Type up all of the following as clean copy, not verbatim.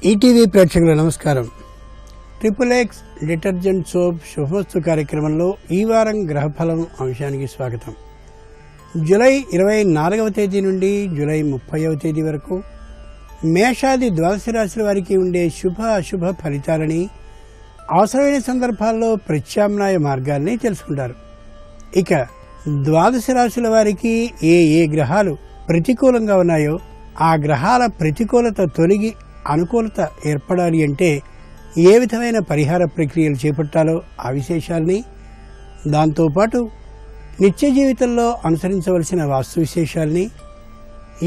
ETV ప్రేక్షకుల నమస్కారం. XXX detergent soap శుభోస్తు కార్యక్రమంలో ఈ వారం గ్రహఫలం అంశానికి స్వాగతం. జూలై 24వ తేదీ నుండి జూలై 30వ తేదీ వరకు మేషాది ద్వాదశ రాశుల వారికి ఉండే శుభ అశుభ ఫలితాలని, అవసరమైన సందర్భాల్లో ప్రత్యామ్నాయ మార్గాల్ని తెలుసుకుంటారు. ఇక ద్వాదశ రాశుల వారికి ఏ గ్రహాలు ప్రతికూలంగా ఉన్నాయో ఆ గ్రహాల ప్రతికూలత తొలగి అనుకూలత ఏర్పడాలి అంటే ఏ విధమైన పరిహార ప్రక్రియలు చేపట్టాలో ఆ విశేషాల్ని, దాంతోపాటు నిత్య జీవితంలో అనుసరించవలసిన వాస్తు విశేషాల్ని,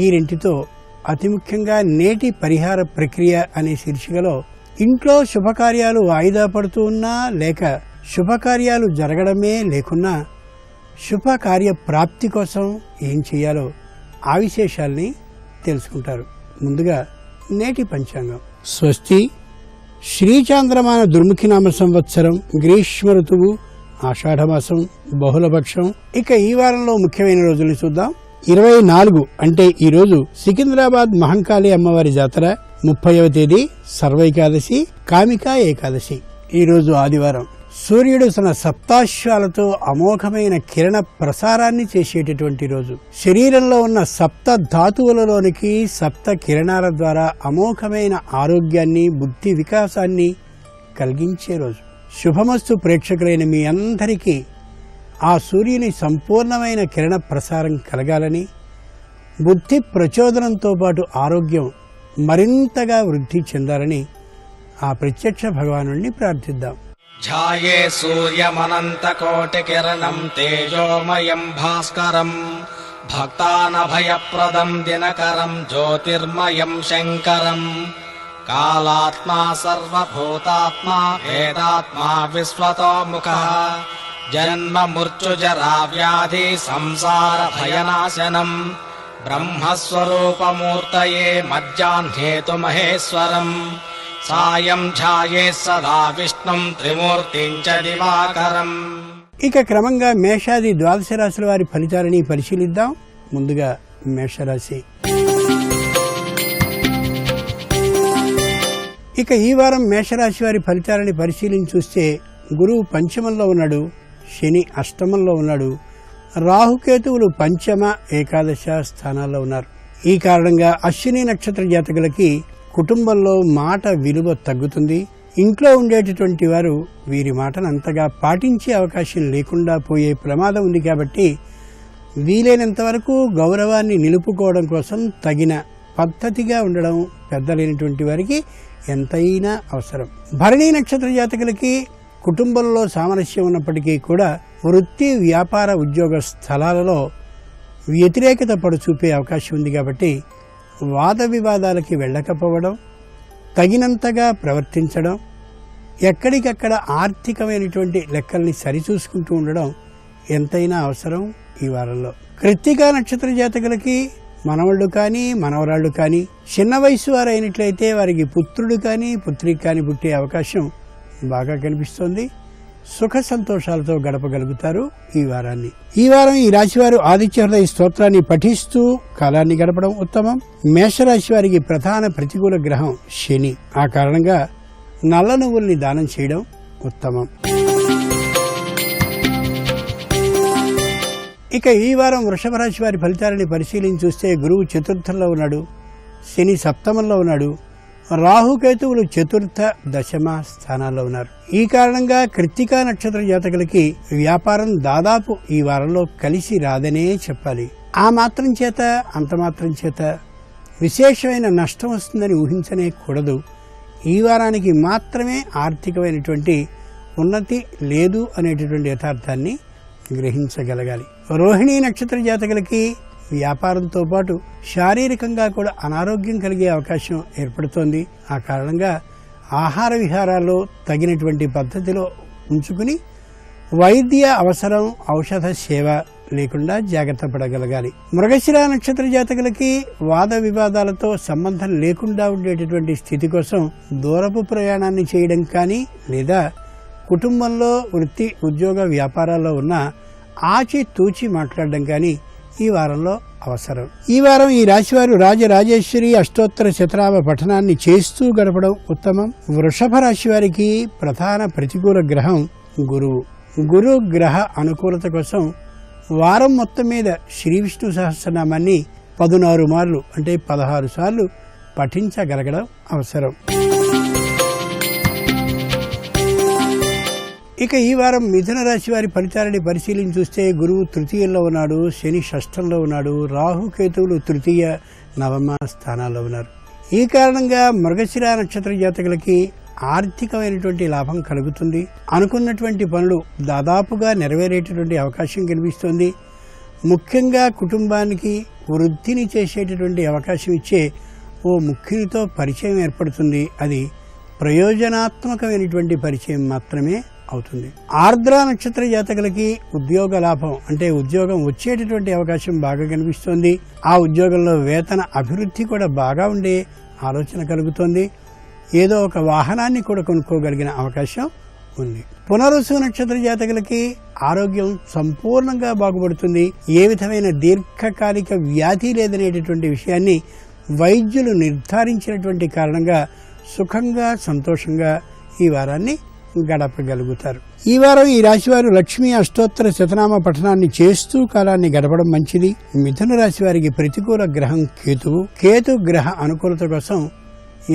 ఈ రెంటితో అతి ముఖ్యంగా నేటి పరిహార ప్రక్రియ అనే శీర్షికలో ఇంట్లో శుభకార్యాలు వాయిదా పడుతూ ఉన్నా లేక శుభకార్యాలు జరగడమే లేకున్నా శుభకార్య ప్రాప్తి కోసం ఏం చేయాలో ఆ విశేషాల్ని తెలుసుకుంటారు. ముందుగా నేటి పంచాంగం. స్వస్తి శ్రీచాంద్రమాన దుర్ముఖినామ సంవత్సరం, గ్రీష్మ ఋతువు, ఆషాఢమాసం, బహుళపక్షం. ఇక ఈ వారంలో ముఖ్యమైన రోజులు చూద్దాం. 24 అంటే ఈ రోజు సికింద్రాబాద్ మహంకాళి అమ్మవారి జాతర. 30వ తేదీ సర్వైకాదశి, కామికా ఏకాదశి. ఈ రోజు ఆదివారం. సూర్యుడు తన సప్తాశ్వాలతో అమోఘమైన కిరణ ప్రసారాన్ని చేసేటటువంటి రోజు. శరీరంలో ఉన్న సప్త ధాతువులలోనికి సప్త కిరణాల ద్వారా అమోఘమైన ఆరోగ్యాన్ని, బుద్ధి వికాసాన్ని కలిగించే రోజు. శుభమస్తు ప్రేక్షకులైన మీ అందరికీ ఆ సూర్యుని సంపూర్ణమైన కిరణ ప్రసారం కలగాలని, బుద్ధి ప్రచోదనంతో పాటు ఆరోగ్యం మరింతగా వృద్ధి చెందాలని ఆ ప్రత్యక్ష భగవానుడిని ప్రార్థిద్దాం. ఛాయే సూర్యమనంతకోటికిరణం తేజోమయం భాస్కరం భక్తానభయప్రదం దినకరం జ్యోతిర్మయం శంకరం కాలాత్మా సర్వభూతాత్మా వేదాత్మా విశ్వతోముఖః జన్మ మృత్యుజరా వ్యాధి సంసార భయనాశనం బ్రహ్మస్వరూపమూర్తయే మజ్జాహ్నేతు మహేశ్వరం సాయం ఛాయే సదా విష్ణుం త్రిమూర్తిం చ దివాకరం. ఇక క్రమంగా మేషాది ద్వాదశ రాశుల వారి ఫలితాలని పరిశీలిద్దాం. ముందుగా మేషరాశి. ఇక ఈ వారం మేషరాశి వారి ఫలితాలని పరిశీలించి చూస్తే గురువు పంచమంలో ఉన్నాడు, శని అష్టమంలో ఉన్నాడు, రాహుకేతువులు పంచమ ఏకాదశ స్థానాల్లో ఉన్నారు. ఈ కారణంగా అశ్విని నక్షత్ర జాతకులకి కుటుంబంలో మాట విలువ తగ్గుతుంది. ఇంట్లో ఉండేటటువంటి వారు వీరి మాటను అంతగా పాటించే అవకాశం లేకుండా పోయే ప్రమాదం ఉంది. కాబట్టి వీలైనంత వరకు గౌరవాన్ని నిలుపుకోవడం కోసం తగిన పద్ధతిగా ఉండడం పెద్దలైనటువంటి వారికి ఎంతైనా అవసరం. భరణి నక్షత్ర జాతకులకి కుటుంబంలో సామరస్యం ఉన్నప్పటికీ కూడా వృత్తి, వ్యాపార, ఉద్యోగ స్థలాలలో వ్యతిరేకత పడుచూపే అవకాశం ఉంది. కాబట్టి వాద వివాదాలకి వెళ్ళకపోవడం, తగినంతగా ప్రవర్తించడం, ఎక్కడికక్కడ ఆర్థికమైనటువంటి లెక్కల్ని సరిచూసుకుంటూ ఉండడం ఎంతైనా అవసరం ఈ వారంలో. కృత్తికా నక్షత్ర జాతకులకి మనవళ్ళు కానీ మనవరాళ్ళు కానీ చిన్న వయసు వారు అయినట్లయితే వారికి పుత్రుడు కానీ పుత్రి కానీ పుట్టే అవకాశం బాగా కనిపిస్తోంది. సుఖ సంతోషాలతో గడపగలుగుతారు ఈ వారాన్ని. ఈ వారం ఈ రాశివారు ఆదిత్య హృదయ స్తోత్రాన్ని పఠిస్తూ కాలాన్ని గడపడం ఉత్తమం. మేషరాశి వారికి ప్రధాన ప్రతికూల గ్రహం శని. ఆ కారణంగా నల్ల నువ్వుల్ని దానం చేయడం ఉత్తమం. ఇక ఈ వారం వృషభ రాశి వారి ఫలితాలని పరిశీలించి చూస్తే గురువు చతుర్థంలో ఉన్నాడు, శని సప్తమంలో ఉన్నాడు, రాహుకేతువులు చతుర్థ, దశమ స్థానాల్లో ఉన్నారు. ఈ కారణంగా కృత్తికా నక్షత్ర జాతకులకి వ్యాపారం దాదాపు ఈ వారంలో కలిసి రాదనే చెప్పాలి. ఆ మాత్రం చేత అంత మాత్రం చేత విశేషమైన నష్టం వస్తుందని ఊహించనే కూడదు. ఈ వారానికి మాత్రమే ఆర్థికమైనటువంటి ఉన్నతి లేదు అనేటటువంటి యథార్థాన్ని గ్రహించగలగాలి. రోహిణీ నక్షత్ర జాతకులకి వ్యాపారంతో పాటు శారీరకంగా కూడా అనారోగ్యం కలిగే అవకాశం ఏర్పడుతోంది. ఆ కారణంగా ఆహార విహారాల్లో తగినటువంటి పద్ధతిలో ఉంచుకుని వైద్య అవసరం, ఔషధ సేవ లేకుండా జాగ్రత్త పడగలగాలి. మృగశిర నక్షత్ర జాతకులకి వాద వివాదాలతో సంబంధం లేకుండా ఉండేటటువంటి స్థితి కోసం దూరపు ప్రయాణాన్ని చేయడం కానీ, లేదా కుటుంబంలో వృత్తి, ఉద్యోగ, వ్యాపారాల్లో ఉన్న ఆచి తూచి మాట్లాడడం కానీ ఈ వారంలో అవసరం. ఈ వారం ఈ రాశివారు రాజరాజేశ్వరి అష్టోత్తర శతనామ పఠనాన్ని చేస్తూ గడపడం ఉత్తమం. వృషభ రాశి వారికి ప్రధాన ప్రతికూల గ్రహం గురువు. గురు గ్రహ అనుకూలత కోసం వారం మొత్తం మీద శ్రీ విష్ణు సహస్రనామాన్ని 16 మార్లు అంటే 16 సార్లు పఠించగలగడం అవసరం. ఇక ఈ వారం మిథున రాశి వారి ఫలితాలని పరిశీలించి చూస్తే గురువు తృతీయంలో ఉన్నాడు, శని షష్ఠంలో ఉన్నాడు, రాహు కేతువులు తృతీయ నవమ స్థానాల్లో ఉన్నారు. ఈ కారణంగా మృగశిర నక్షత్ర జాతకులకి ఆర్థికమైనటువంటి లాభం కలుగుతుంది. అనుకున్నటువంటి పనులు దాదాపుగా నెరవేరేటటువంటి అవకాశం కనిపిస్తుంది. ముఖ్యంగా కుటుంబానికి వృద్ధిని చేసేటటువంటి అవకాశం ఇచ్చే ఓ ముఖ్యునితో పరిచయం ఏర్పడుతుంది. అది ప్రయోజనాత్మకమైనటువంటి పరిచయం మాత్రమే అవుతుంది. ఆర్ద్ర నక్షత్ర జాతకులకి ఉద్యోగ లాభం అంటే ఉద్యోగం వచ్చేటటువంటి అవకాశం బాగా కనిపిస్తోంది. ఆ ఉద్యోగంలో వేతన అభివృద్ధి కూడా బాగా ఉండే ఆలోచన కలుగుతోంది. ఏదో ఒక వాహనాన్ని కూడా కొనుక్కోగలిగిన అవకాశం ఉంది. పునరుసు నక్షత్ర జాతకులకి ఆరోగ్యం సంపూర్ణంగా బాగుపడుతుంది. ఏ విధమైన దీర్ఘకాలిక వ్యాధి లేదనేటటువంటి విషయాన్ని వైద్యులు నిర్ధారించినటువంటి కారణంగా సుఖంగా సంతోషంగా ఈ వారాన్ని గడపగలుగుతారు. ఈ వారం ఈ రాశివారు లక్ష్మీ అష్టోత్తర శతనామ పఠనాన్ని చేస్తూ కాలాన్ని గడపడం మంచిది. మిథున రాశి వారికి ప్రతికూల గ్రహం కేతువు. కేతు గ్రహ అనుకూలత కోసం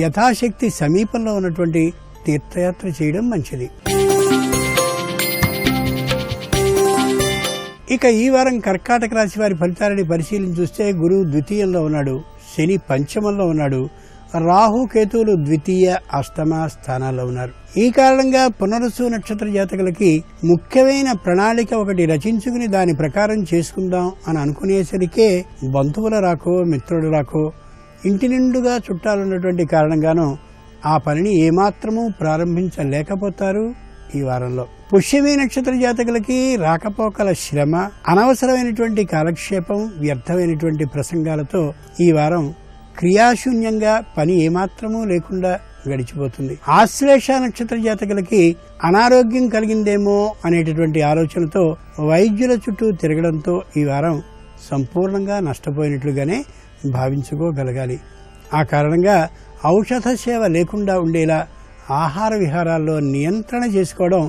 యథాశక్తి సమీపంలో ఉన్నటువంటి తీర్థయాత్ర చేయడం మంచిది. ఇక ఈ వారం కర్కాటక రాశి వారి ఫలితాలని పరిశీలించి చూస్తే గురువు ద్వితీయంలో ఉన్నాడు, శని పంచమంలో ఉన్నాడు, రాహు కేతువులు ద్వితీయ అష్టమ స్థానాల్లో ఉన్నారు. ఈ కారణంగా పునరుసు నక్షత్ర జాతకులకి ముఖ్యమైన ప్రణాళిక ఒకటి రచించుకుని దాని ప్రకారం చేసుకుందాం అని అనుకునేసరికే బంధువుల రాకో మిత్రుల రాకో ఇంటి నిండుగా చుట్టాలున్నటువంటి కారణంగానూ ఆ పనిని ఏమాత్రమూ ప్రారంభించలేకపోతారు. ఈ వారంలో పుష్యమి నక్షత్ర జాతకులకి రాకపోకల శ్రమ, అనవసరమైనటువంటి కాలక్షేపం, వ్యర్థమైనటువంటి ప్రసంగాలతో ఈ వారం క్రియాశూన్యంగా పని ఏమాత్రమూ లేకుండా గడిచిపోతుంది. ఆశ్లేష నక్షత్ర జాతకులకి అనారోగ్యం కలిగిందేమో అనేటటువంటి ఆలోచనతో వైద్యుల చుట్టూ తిరగడంతో ఈ వారం సంపూర్ణంగా నష్టపోయినట్లుగానే భావించుకోగలగాలి. ఆ కారణంగా ఔషధ సేవ లేకుండా ఉండేలా ఆహార విహారాల్లో నియంత్రణ చేసుకోవడం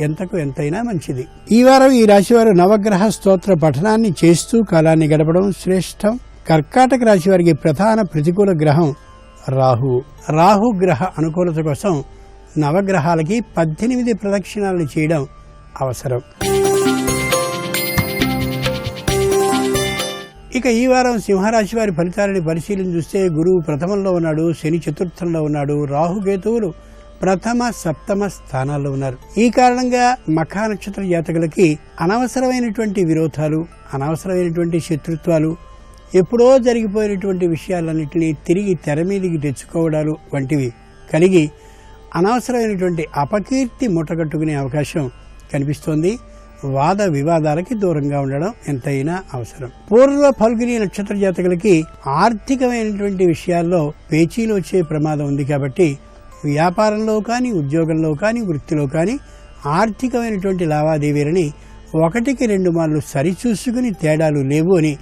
ఎంతకు ఎంతైనా మంచిది. ఈ వారం ఈ రాశివారు నవగ్రహ స్తోత్ర పఠనాన్ని చేస్తూ కాలాన్ని గడపడం శ్రేష్టం. కర్కాటక రాశి వారికి ప్రధాన ప్రతికూల గ్రహం రాహు. రాహు గ్రహ అనుకూలత కోసం నవగ్రహాలకి 18 ప్రదక్షిణాలను చేయడం అవసరం. ఇక ఈ వారం సింహరాశి వారి ఫలితాలని పరిశీలన చూస్తే గురువు ప్రథమంలో ఉన్నాడు, శని చతుర్థంలో ఉన్నాడు, రాహుకేతువులు ప్రథమ సప్తమ స్థానాల్లో ఉన్నారు. ఈ కారణంగా మఖా నక్షత్ర జాతకులకి అనవసరమైనటువంటి విరోధాలు, అనవసరమైనటువంటి శత్రుత్వాలు, ఎప్పుడో జరిగిపోయినటువంటి విషయాలన్నింటినీ తిరిగి తెర మీదికి తెచ్చుకోవడాలు వంటివి కలిగి అనవసరమైనటువంటి అపకీర్తి మూటగట్టుకునే అవకాశం కనిపిస్తోంది. వాద వివాదాలకి దూరంగా ఉండడం ఎంతైనా అవసరం. పూర్వ ఫల్గుని నక్షత్ర జాతకులకి ఆర్థికమైనటువంటి విషయాల్లో పేచీలు వచ్చే ప్రమాదం ఉంది. కాబట్టి వ్యాపారంలో కానీ, ఉద్యోగంలో కానీ, వృత్తిలో కానీ ఆర్థికమైనటువంటి లావాదేవీలని 1-2 మార్లు సరిచూసుకుని తేడాలు లేవు అని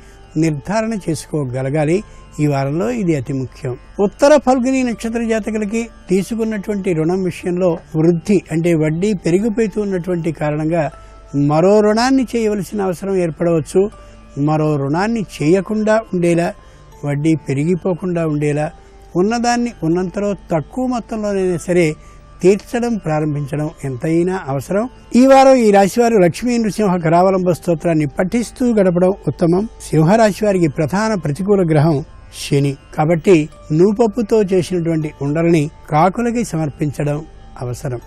నిర్ధారణ చేసుకోగలగాలి. ఈ వారంలో ఇది అతి ముఖ్యం. ఉత్తర ఫల్గుని నక్షత్ర జాతకులకి తీసుకున్నటువంటి రుణం విషయంలో వృద్ధి అంటే వడ్డీ పెరిగిపోతున్నటువంటి కారణంగా మరో రుణాన్ని చేయవలసిన అవసరం ఏర్పడవచ్చు. మరో రుణాన్ని చేయకుండా ఉండేలా, వడ్డీ పెరిగిపోకుండా ఉండేలా, ఉన్నదాన్ని ఉన్నంతలో తక్కువ మొత్తంలోనైనా సరే తీర్చడం ప్రారంభించడం ఎంతైనా అవసరం. ఈ వారం ఈ రాశివారు లక్ష్మీ నృసింహ కరావలంబ స్తోత్రాన్ని పఠిస్తూ గడపడం ఉత్తమం. సింహరాశి వారికి ప్రధాన ప్రతికూల గ్రహం శని. కాబట్టి నూపప్పుతో చేసినటువంటి ఉండలని కాకులకి సమర్పించడం అవసరం.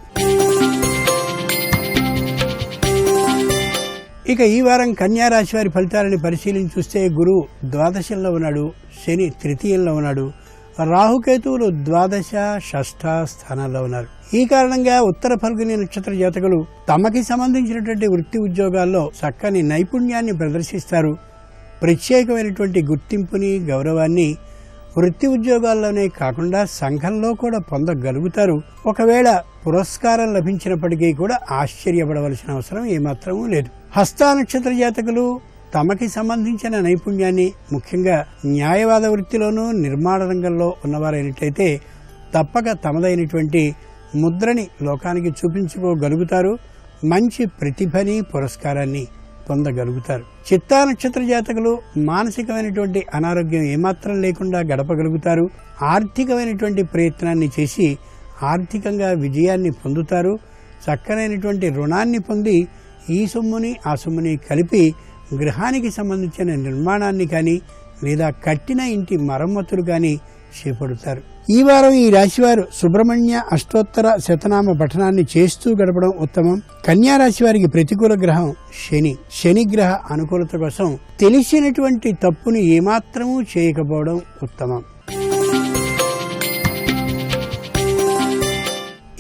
ఇక ఈ వారం కన్యా రాశి వారి ఫలితాలని పరిశీలించి చూస్తే గురువు ద్వాదశంలో ఉన్నాడు, శని తృతీయంలో ఉన్నాడు, రాహుకేతువులు ద్వాదశ షష్ఠ స్థానాల్లో ఉన్నారు. ఈ కారణంగా ఉత్తర ఫల్గుని నక్షత్ర జాతకులు తమకి సంబంధించినటువంటి వృత్తి ఉద్యోగాల్లో చక్కని నైపుణ్యాన్ని ప్రదర్శిస్తారు. ప్రత్యేకమైనటువంటి గుర్తింపుని, గౌరవాన్ని వృత్తి ఉద్యోగాల్లోనే కాకుండా సంఘంలో కూడా పొందగలుగుతారు. ఒకవేళ పురస్కారం లభించినప్పటికీ కూడా ఆశ్చర్యపడవలసిన అవసరం ఏమాత్రమూ లేదు. హస్త నక్షత్ర జాతకులు తమకి సంబంధించిన నైపుణ్యాన్ని, ముఖ్యంగా న్యాయవాద వృత్తిలోనూ నిర్మాణ రంగంలో ఉన్నవారైనట్లయితే తప్పక తమదైనటువంటి ముద్రని లోకానికి చూపించుకోగలుగుతారు. మంచి ప్రతిభని, పురస్కారాన్ని పొందగలుగుతారు. చిత్తా నక్షత్ర జాతకులు మానసికమైనటువంటి అనారోగ్యం ఏమాత్రం లేకుండా గడపగలుగుతారు. ఆర్థికమైనటువంటి ప్రయత్నాన్ని చేసి ఆర్థికంగా విజయాన్ని పొందుతారు. చక్కనైనటువంటి రుణాన్ని పొంది ఈ సొమ్ముని ఆ సొమ్ముని కలిపి గృహానికి సంబంధించిన నిర్మాణాన్ని కానీ లేదా కట్టిన ఇంటి మరమ్మతులు కానీ చేపడతారు. ఈ వారం ఈ రాశివారు సుబ్రహ్మణ్య అష్టోత్తర శతనామ పఠనాన్ని చేస్తూ గడపడం ఉత్తమం. కన్యా రాశి వారికి ప్రతికూల గ్రహం శని. శని గ్రహ అనుకూలత కోసం తెలిసినటువంటి తప్పుని ఏమాత్రమూ చేయకపోవడం ఉత్తమం.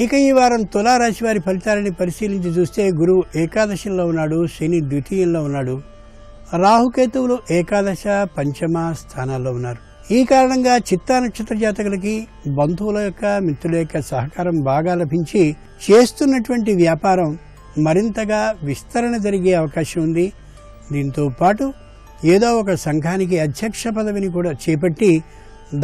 ఇక ఈ వారం తులారాశి వారి ఫలితాలని పరిశీలించి చూస్తే గురువు ఏకాదశంలో ఉన్నాడు, శని ద్వితీయంలో ఉన్నాడు, రాహుకేతువులు ఏకాదశ పంచమ స్థానాల్లో ఉన్నారు. ఈ కారణంగా చిత్తా నక్షత్ర జాతకులకి బంధువుల యొక్క, మిత్రుల యొక్క సహకారం బాగా లభించి చేస్తున్నటువంటి వ్యాపారం మరింతగా విస్తరణ జరిగే అవకాశం ఉంది. దీంతో పాటు ఏదో ఒక సంఘానికి అధ్యక్ష పదవిని కూడా చేపట్టి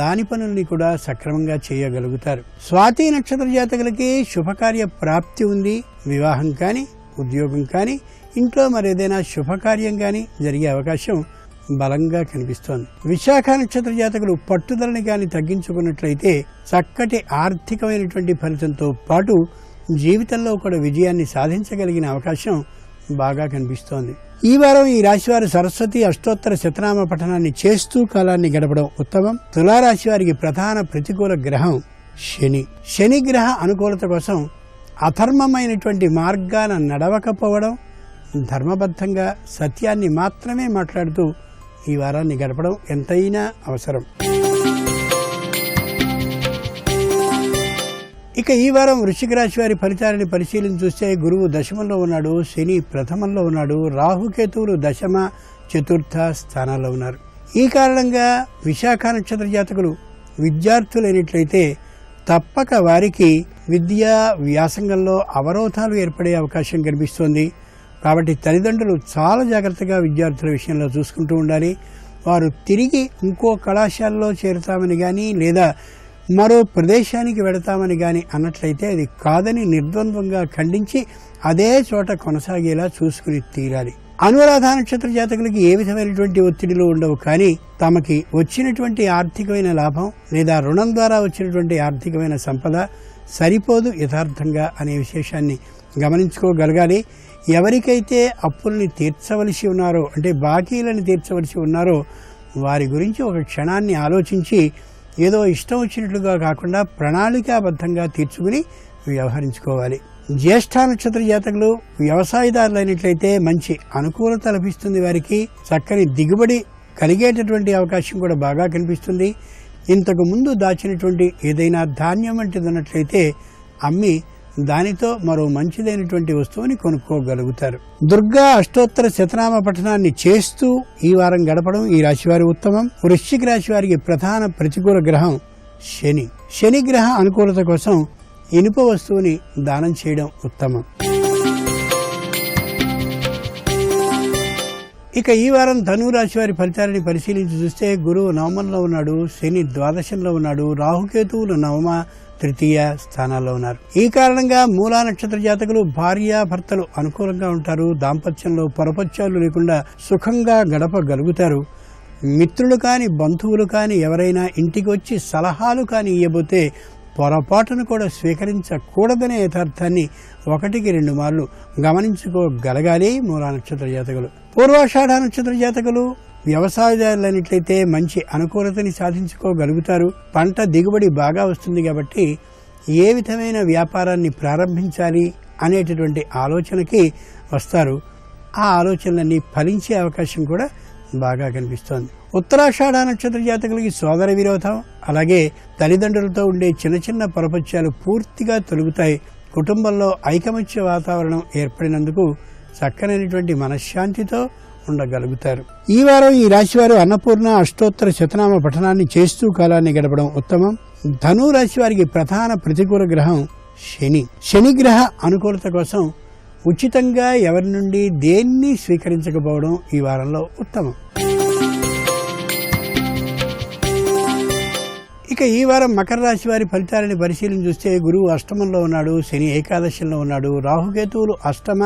దాని పనుల్ని కూడా సక్రమంగా చేయగలుగుతారు. స్వాతి నక్షత్ర జాతకులకి శుభకార్య ప్రాప్తి ఉంది. వివాహం కానీ, ఉద్యోగం కానీ, ఇంట్లో మరేదైనా శుభకార్యం కానీ జరిగే అవకాశం బలంగా కనిపిస్తోంది. విశాఖ నక్షత్ర జాతకులు పట్టుదలని కానీ తగ్గించుకున్నట్లయితే చక్కటి ఆర్థికమైనటువంటి ఫలితంతో పాటు జీవితంలో కూడా విజయాన్ని సాధించగలిగిన అవకాశం బాగా కనిపిస్తోంది. ఈ వారం ఈ రాశివారు సరస్వతి అష్టోత్తర శతనామ పఠనాన్ని చేస్తూ కాలాన్ని గడపడం ఉత్తమం. తులారాశి వారికి ప్రధాన ప్రతికూల గ్రహం శని. శని గ్రహ అనుకూలత కోసం అధర్మమైనటువంటి మార్గాన నడవకపోవడం, ధర్మబద్ధంగా సత్యాన్ని మాత్రమే మాట్లాడుతూ ఈ వారాన్ని గడపడం ఎంతైనా అవసరం. ఇక ఈ వారం వృశ్చిక రాశి వారి ఫలితాలను పరిశీలించి చూస్తే గురువు దశమంలో ఉన్నాడు, శని ప్రథమంలో ఉన్నాడు, రాహుకేతువులు దశమ చతుర్థ స్థానాల్లో ఉన్నారు. ఈ కారణంగా విశాఖ నక్షత్ర జాతకులు విద్యార్థులైనట్లయితే తప్పక వారికి విద్యా వ్యాసంగంలో అవరోధాలు ఏర్పడే అవకాశం కనిపిస్తోంది. కాబట్టి తల్లిదండ్రులు చాలా జాగ్రత్తగా విద్యార్థుల విషయంలో చూసుకుంటూ ఉండాలి. వారు తిరిగి ఇంకో కళాశాలలో చేరుతామని కానీ లేదా మరో ప్రదేశానికి వెడతామని కానీ అన్నట్లయితే అది కాదని నిర్ద్వంద్వంగా ఖండించి అదే చోట కొనసాగేలా చూసుకుని తీరాలి. అనురాధ నక్షత్ర జాతకులకి ఏ విధమైనటువంటి ఒత్తిడిలు ఉండవు, కానీ తమకి వచ్చినటువంటి ఆర్థికమైన లాభం లేదా రుణం ద్వారా వచ్చినటువంటి ఆర్థికమైన సంపద సరిపోదు యథార్థంగా అనే విశేషాన్ని గమనించుకోగలగాలి. ఎవరికైతే అప్పుల్ని తీర్చవలసి ఉన్నారో, అంటే బాకీలను తీర్చవలసి ఉన్నారో వారి గురించి ఒక క్షణాన్ని ఆలోచించి ఏదో ఇష్టం వచ్చినట్లుగా కాకుండా ప్రణాళికాబద్ధంగా తీర్చుకుని వ్యవహరించుకోవాలి. జ్యేష్ఠ నక్షత్ర జాతకులు వ్యవసాయదారులైనట్లయితే మంచి అనుకూలత లభిస్తుంది. వారికి చక్కని దిగుబడి కలిగేటటువంటి అవకాశం కూడా బాగా కనిపిస్తుంది. ఇంతకు ముందు దాచినటువంటి ఏదైనా ధాన్యం వంటిది ఉన్నట్లయితే అమ్మి దానితో మరో మంచిదైనటువంటి వస్తువుని కొనుక్కోగలుగుతారు. దుర్గా అష్టోత్తర శతనామ పఠనాన్ని చేస్తూ ఈ వారం గడపడం ఈ రాశివారి ఉత్తమం. వృశ్చిక రాశి వారికి ప్రధాన ప్రతికూల గ్రహం శని. శని గ్రహ అనుకూలత కోసం ఇనుప వస్తువుని దానం చేయడం ఉత్తమం. ఇక ఈ వారం ధనురాశి వారి ఫలితాలని పరిశీలించి చూస్తే గురువు నవమంలో ఉన్నాడు, శని ద్వాదశంలో ఉన్నాడు, రాహుకేతువులు నవమ తృతీయ స్థానాల్లో ఉన్నారు. ఈ కారణంగా మూలా నక్షత్ర జాతకులు భార్యాభర్తలు అనుకూలంగా ఉంటారు. దాంపత్యంలో పొరపత్యాలు లేకుండా సుఖంగా గడపగలుగుతారు. మిత్రులు కాని, బంధువులు కాని ఎవరైనా ఇంటికి వచ్చి సలహాలు కాని ఇయ్యబోతే పొరపాటును కూడా స్వీకరించకూడదనే యథార్థాన్ని 1-2 మార్లు గమనించుకోగలగాలి మూలా నక్షత్ర జాతకులు. పూర్వాషాఢ నక్షత్ర జాతకులు వ్యవసాయదారులైనట్లయితే మంచి అనుకూలతని సాధించుకోగలుగుతారు. పంట దిగుబడి బాగా వస్తుంది కాబట్టి ఏ విధమైన వ్యాపారాన్ని ప్రారంభించాలి అనేటటువంటి ఆలోచనకి వస్తారు. ఆ ఆలోచనలన్నీ ఫలించే అవకాశం కూడా బాగా కనిపిస్తోంది. ఉత్తరాషాఢ నక్షత్ర జాతకులకి సోదర విరోధం, అలాగే తల్లిదండ్రులతో ఉండే చిన్న చిన్న పొరపత్యాలు పూర్తిగా తొలగుతాయి. కుటుంబంలో ఐకమత్య వాతావరణం ఏర్పడినందుకు చక్కనైనటువంటి మనశ్శాంతితో ఉండగలుగుతారు. ఈ వారం ఈ రాశివారు అన్నపూర్ణ అష్టోత్తర శతనామ పఠనాన్ని చేస్తూ కాలాన్ని గడపడం ఉత్తమం. ధను రాశి వారికి ప్రధాన ప్రతికూల గ్రహం శని. శని గ్రహ అనుకూలత కోసం ఉచితంగా ఎవరి నుండి దేన్ని స్వీకరించకపోవడం ఈ వారంలో ఉత్తమం. ఇక ఈ వారం మకర రాశి వారి ఫలితాలని పరిశీలన చూస్తే గురువు అష్టమంలో ఉన్నాడు, శని ఏకాదశంలో ఉన్నాడు, రాహుకేతువులు అష్టమ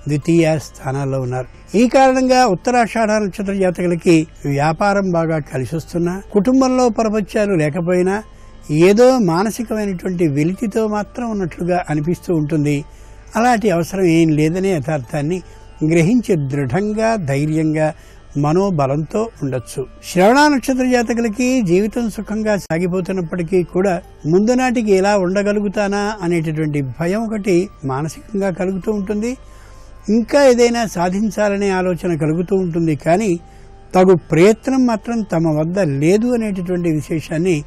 ద్వితీయ స్థానాల్లో ఉన్నారు. ఈ కారణంగా ఉత్తరాషాఢ నక్షత్ర జాతకులకి వ్యాపారం బాగా కలిసి వస్తున్నా, కుటుంబంలో పరపత్యాలు లేకపోయినా ఏదో మానసికమైనటువంటి వెలితితో మాత్రం ఉన్నట్లుగా అనిపిస్తూ ఉంటుంది. అలాంటి అవసరం ఏం లేదనే యథార్థాన్ని గ్రహించి దృఢంగా ధైర్యంగా మనోబలంతో ఉండొచ్చు. శ్రవణ నక్షత్ర జాతకులకి జీవితం సుఖంగా సాగిపోతున్నప్పటికీ కూడా ముందు నాటికి ఎలా ఉండగలుగుతానా అనేటటువంటి భయం ఒకటి మానసికంగా కలుగుతూ ఉంటుంది. ఇంకా ఏదైనా సాధించాలనే ఆలోచన కలుగుతూ ఉంటుంది. కానీ తగు ప్రయత్నం మాత్రం తమ వద్ద లేదు అనేటటువంటి విశేషాన్ని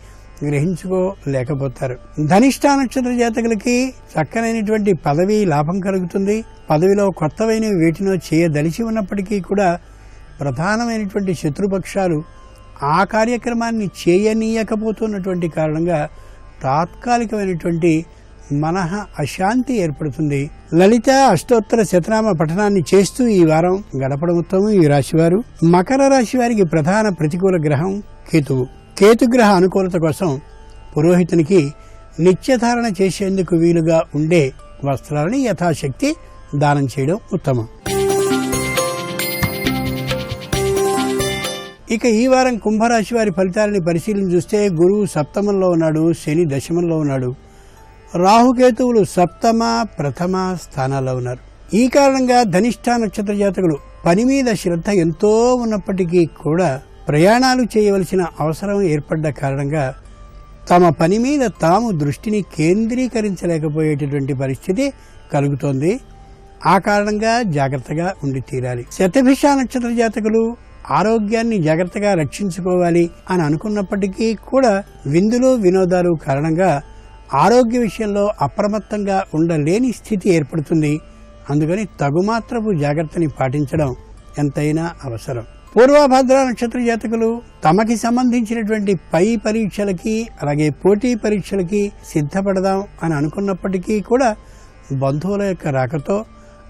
గ్రహించుకోలేకపోతారు. ధనిష్ట నక్షత్ర జాతకులకి చక్కనైనటువంటి పదవి లాభం కలుగుతుంది. పదవిలో కొత్తవైన వేటినో చేయదలిచి ఉన్నప్పటికీ కూడా ప్రధానమైనటువంటి శత్రుపక్షాలు ఆ కార్యక్రమాన్ని చేయనీయకపోతున్నటువంటి కారణంగా తాత్కాలికమైనటువంటి మనః అశాంతి ఏర్పడుతుంది. లలిత అష్టోత్తర శతనామ పఠనాన్ని చేస్తూ ఈ వారం గడపడం ఉత్తమం. ఈ రాశివారు మకర రాశి వారికి ప్రధాన ప్రతికూల గ్రహం కేతువు. కేతుగ్రహ అనుకూలత కోసం పురోహితునికి నిత్యధారణ చేసేందుకు వీలుగా ఉండే వస్త్రాలని యథాశక్తి దానం చేయడం ఉత్తమం. ఇక ఈ వారం కుంభరాశి వారి ఫలితాలని పరిశీలన చూస్తే గురువు సప్తమంలో ఉన్నాడు, శని దశమంలో ఉన్నాడు, రాహుకేతువులు సప్తమ ప్రథమ స్థానాల్లో ఉన్నారు. ఈ కారణంగా ధనిష్ట నక్షత్ర జాతకులు పని మీద శ్రద్ధ ఎంతో ఉన్నప్పటికీ కూడా ప్రయాణాలు చేయవలసిన అవసరం ఏర్పడ్డ కారణంగా తమ పని మీద తాము దృష్టిని కేంద్రీకరించలేకపోయేటటువంటి పరిస్థితి కలుగుతోంది. ఆ కారణంగా జాగ్రత్తగా ఉండి తీరాలి. శతభిష నక్షత్ర జాతకులు ఆరోగ్యాన్ని జాగ్రత్తగా రక్షించుకోవాలి అని అనుకున్నప్పటికీ కూడా విందులు వినోదాలు కారణంగా ఆరోగ్య విషయంలో అప్రమత్తంగా ఉండలేని స్థితి ఏర్పడుతుంది. అందుకని తగుమాత్రపు జాగ్రత్తని పాటించడం ఎంతైనా అవసరం. పూర్వభద్ర నక్షత్ర జాతకులు తమకి సంబంధించినటువంటి పై పరీక్షలకి అలాగే పోటీ పరీక్షలకి సిద్ధపడదాం అని అనుకున్నప్పటికీ కూడా బంధువుల యొక్క రాకతో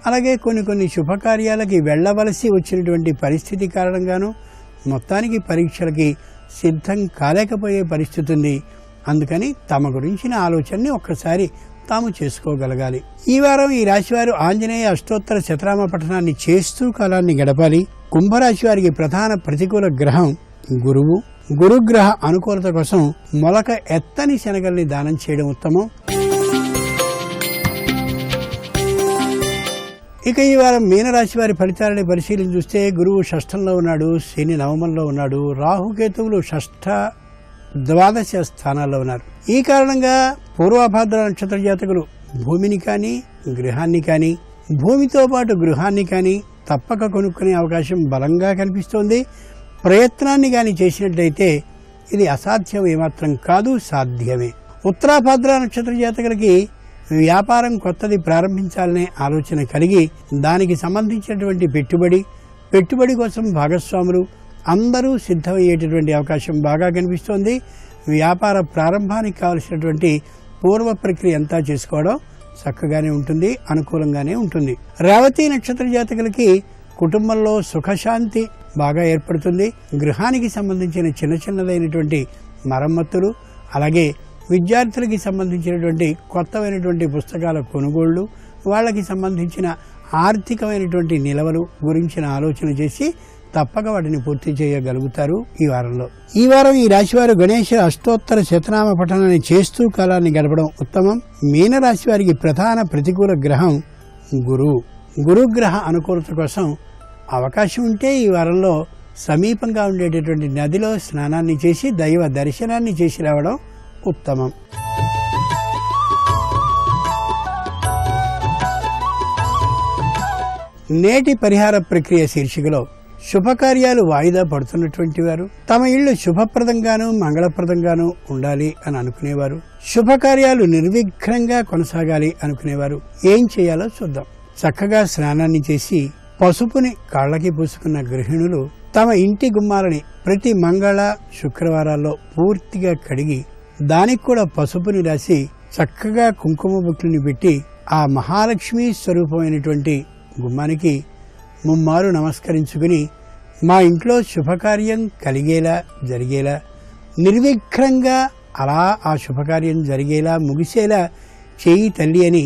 అలాగే కొన్ని శుభకార్యాలకి వెళ్లవలసి వచ్చినటువంటి పరిస్థితి కారణంగాను మొత్తానికి పరీక్షలకి సిద్ధం కాలేకపోయే పరిస్థితి ఉంది. అందుకని తమ గురించిన ఆలోచనని ఒక్కసారి తాము చేసుకోగలగాలి. ఈ వారం ఈ రాశివారు ఆంజనేయ అష్టోత్తర శతనామ పఠనాన్ని చేస్తూ కాలాన్ని గడపాలి. కుంభరాశి వారికి ప్రధాన ప్రతికూల గ్రహం గురువు. గురుగ్రహ అనుకూలత కోసం మొలక ఎత్తని శనగల్ని దానం చేయడం ఉత్తమం. ఇక ఈ వారం మీనరాశి వారి ఫలితాలని పరిశీలన చూస్తే గురువు షష్ఠంలో ఉన్నాడు, శని నవమంలో ఉన్నాడు, రాహుకేతువులు షష్ఠ ద్వాదశ స్థానాల్లో ఉన్నారు. ఈ కారణంగా పూర్వభాద్ర నక్షత్ర జాతకులు భూమిని కానీ గృహాన్ని కానీ భూమితో పాటు గృహాన్ని కానీ తప్పక కొనుక్కునే అవకాశం బలంగా కనిపిస్తోంది. ప్రయత్నాన్ని కానీ చేసినట్లయితే ఇది అసాధ్యం ఏమాత్రం కాదు, సాధ్యమే. ఉత్తరాభాద్ర నక్షత్ర జాతకులకి వ్యాపారం కొత్తది ప్రారంభించాలనే ఆలోచన కలిగి దానికి సంబంధించినటువంటి పెట్టుబడి కోసం భాగస్వాములు అందరూ సిద్ధమయ్యేటటువంటి అవకాశం బాగా కనిపిస్తోంది. వ్యాపార ప్రారంభానికి కావలసినటువంటి పూర్వ ప్రక్రియ అంతా చేసుకోవడం చక్కగానే ఉంటుంది, అనుకూలంగానే ఉంటుంది. రేవతి నక్షత్ర జాతకులకి కుటుంబంలో సుఖశాంతి బాగా ఏర్పడుతుంది. గృహానికి సంబంధించిన చిన్నదైనటువంటి మరమ్మతులు అలాగే విద్యార్థులకి సంబంధించినటువంటి కొత్తమైనటువంటి పుస్తకాల కొనుగోళ్లు, వాళ్ళకి సంబంధించిన ఆర్థికమైనటువంటి నిలవలు గురించిన ఆలోచన చేసి తప్పక వాటిని పూర్తి చేయగలుగుతారు ఈ వారంలో. ఈ వారం ఈ రాశివారు గణేష అష్టోత్తర శతనామ పఠనాన్ని చేస్తూ కాలాన్ని గడపడం ఉత్తమం. మీనరాశి వారికి ప్రధాన ప్రతికూల గ్రహం గురువు. గురుగ్రహ అనుకూలత కోసం అవకాశం ఉంటే ఈ వారంలో సమీపంగా ఉండేటటువంటి నదిలో స్నానాన్ని చేసి దైవ దర్శనాన్ని చేసి రావడం ఉత్తమం. నేటి పరిహార ప్రక్రియ శీర్షికలో శుభకార్యాలు వాయిదా పడుతున్నటువంటి వారు, తమ ఇళ్లు శుభప్రదంగాను మంగళప్రదంగాను ఉండాలి అని అనుకునేవారు, శుభకార్యాలు నిర్విఘ్నంగా కొనసాగాలి అనుకునేవారు ఏం చేయాలో చూద్దాం. చక్కగా స్నానాన్ని చేసి పసుపుని కాళ్ళకి పూసుకున్న గృహిణులు తమ ఇంటి గుమ్మాలని ప్రతి మంగళ శుక్రవారాల్లో పూర్తిగా కడిగి దానికి కూడా పసుపుని రాసి చక్కగా కుంకుమ బొట్లని పెట్టి ఆ మహాలక్ష్మి స్వరూపమైనటువంటి గుమ్మానికి ముమ్మారు నమస్కరించుకుని మా ఇంట్లో శుభకార్యం కలిగేలా జరిగేలా నిర్విఘ్నంగా అలా ఆ శుభకార్యం జరిగేలా ముగిసేలా చేయి తల్లి అని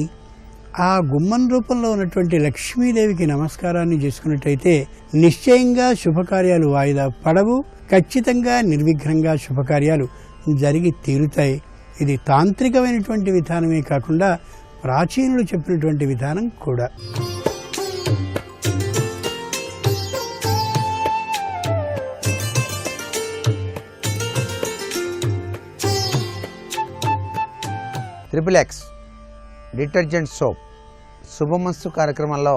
ఆ గుమ్మం రూపంలో ఉన్నటువంటి లక్ష్మీదేవికి నమస్కారాన్ని చేసుకున్నట్టయితే నిశ్చయంగా శుభకార్యాలు వాయిదా పడవు. ఖచ్చితంగా నిర్విఘ్నంగా శుభకార్యాలు జరిగి తీరుతాయి. ఇది తాంత్రికమైనటువంటి విధానమే కాకుండా ప్రాచీనులు చెప్పినటువంటి విధానం కూడా. XXX డిటర్జెంట్ సోప్ శుభమస్తు కార్యక్రమంలో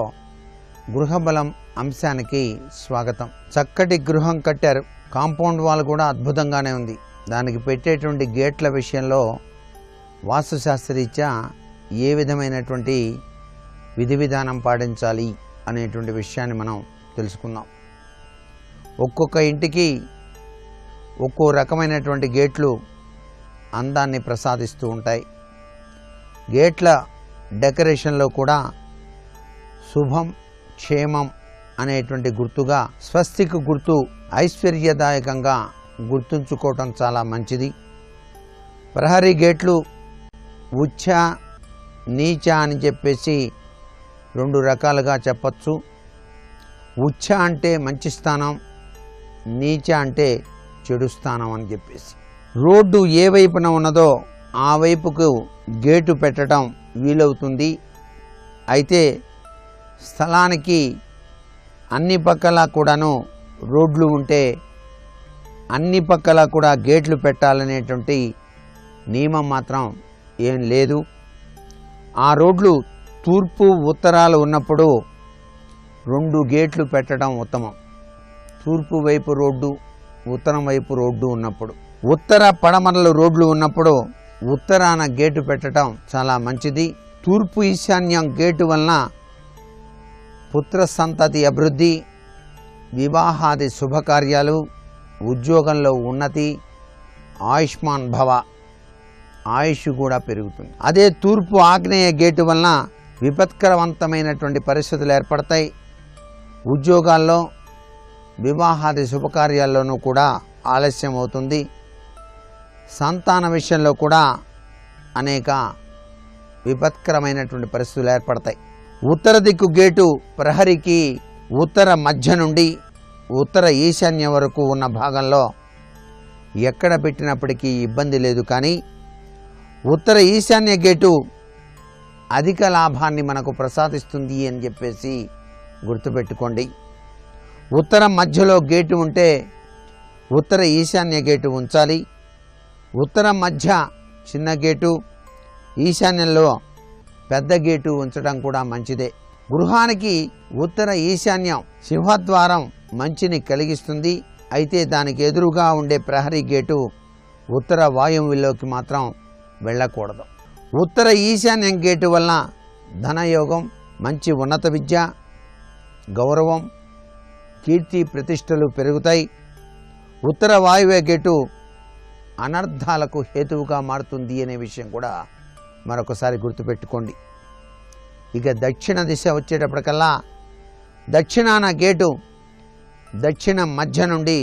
గృహబలం అంశానికి స్వాగతం. చక్కటి గృహం కట్టారు, కాంపౌండ్ వాల్ కూడా అద్భుతంగానే ఉంది. దానికి పెట్టేటువంటి గేట్ల విషయంలో వాస్తుశాస్త్రరీత్యా ఏ విధమైనటువంటి విధి విధానం పాటించాలి అనేటువంటి విషయాన్ని మనం తెలుసుకుందాం. ఒక్కొక్క ఇంటికి ఒక్కో రకమైనటువంటి గేట్లు అందాన్ని ప్రసాదిస్తూ ఉంటాయి. గేట్ల డెకరేషన్లో కూడా శుభం క్షేమం అనేటువంటి గుర్తుగా స్వస్తిక్ గుర్తు ఐశ్వర్యదాయకంగా గుర్తుంచుకోవటం చాలా మంచిది. ప్రహరీ గేట్లు ఉచ్చ నీచ అని చెప్పేసి రెండు రకాలుగా చెప్పచ్చు. ఉచ్చ అంటే మంచి స్థానం, నీచ అంటే చెడు స్థానం అని చెప్పేసి. రోడ్డు ఏ వైపున ఉన్నదో ఆ వైపుకు గేటు పెట్టడం వీలవుతుంది. అయితే స్థలానికి అన్ని పక్కల కూడాను రోడ్లు ఉంటే అన్ని పక్కల కూడా గేట్లు పెట్టాలనేటువంటి నియమం మాత్రం ఏం లేదు. ఆ రోడ్లు తూర్పు ఉత్తరాలు ఉన్నప్పుడు 2 గేట్లు పెట్టడం ఉత్తమం. తూర్పు వైపు రోడ్డు, ఉత్తరం వైపు రోడ్డు ఉన్నప్పుడు, ఉత్తర పడమరలు రోడ్లు ఉన్నప్పుడు ఉత్తరాన గేటు పెట్టడం చాలా మంచిది. తూర్పు ఈశాన్యం గేటు వలన పుత్ర సంతతి అభివృద్ధి, వివాహాది శుభకార్యాలు, ఉద్యోగంలో ఉన్నతి, ఆయుష్మాన్ భవ ఆయుష్ కూడా పెరుగుతుంది. అదే తూర్పు ఆగ్నేయ గేటు వలన విపత్కరవంతమైనటువంటి పరిస్థితులు ఏర్పడతాయి. ఉద్యోగాల్లో వివాహాది శుభకార్యాల్లోనూ కూడా ఆలస్యం అవుతుంది. సంతాన విషయంలో కూడా అనేక విపత్కరమైనటువంటి పరిస్థితులు ఏర్పడతాయి. ఉత్తర దిక్కు గేటు ప్రహరికి ఉత్తర మధ్య నుండి ఉత్తర ఈశాన్యం వరకు ఉన్న భాగంలో ఎక్కడ పెట్టినప్పటికీ ఇబ్బంది లేదు. కానీ ఉత్తర ఈశాన్య గేటు అధిక లాభాన్ని మనకు ప్రసాదిస్తుంది అని చెప్పేసి గుర్తుపెట్టుకోండి. ఉత్తర మధ్యలో గేటు ఉంటే ఉత్తర ఈశాన్య గేటు ఉంచాలి. ఉత్తరం మధ్య చిన్న గేటు, ఈశాన్యంలో పెద్ద గేటు ఉంచడం కూడా మంచిదే. గృహానికి ఉత్తర ఈశాన్యం సింహద్వారం మంచిని కలిగిస్తుంది. అయితే దానికి ఎదురుగా ఉండే ప్రహరీ గేటు ఉత్తర వాయువ్యంలోకి మాత్రం వెళ్ళకూడదు. ఉత్తర ఈశాన్యం గేటు వలన ధనయోగం, మంచి ఉన్నత విద్య, గౌరవం, కీర్తి ప్రతిష్టలు పెరుగుతాయి. ఉత్తర వాయువ్య గేటు అనర్థాలకు హేతువుగా మారుతుంది అనే విషయం కూడా మరొకసారి గుర్తుపెట్టుకోండి. ఇక దక్షిణ దిశ వచ్చేటప్పటికల్లా దక్షిణాన గేటు దక్షిణ మధ్య నుండి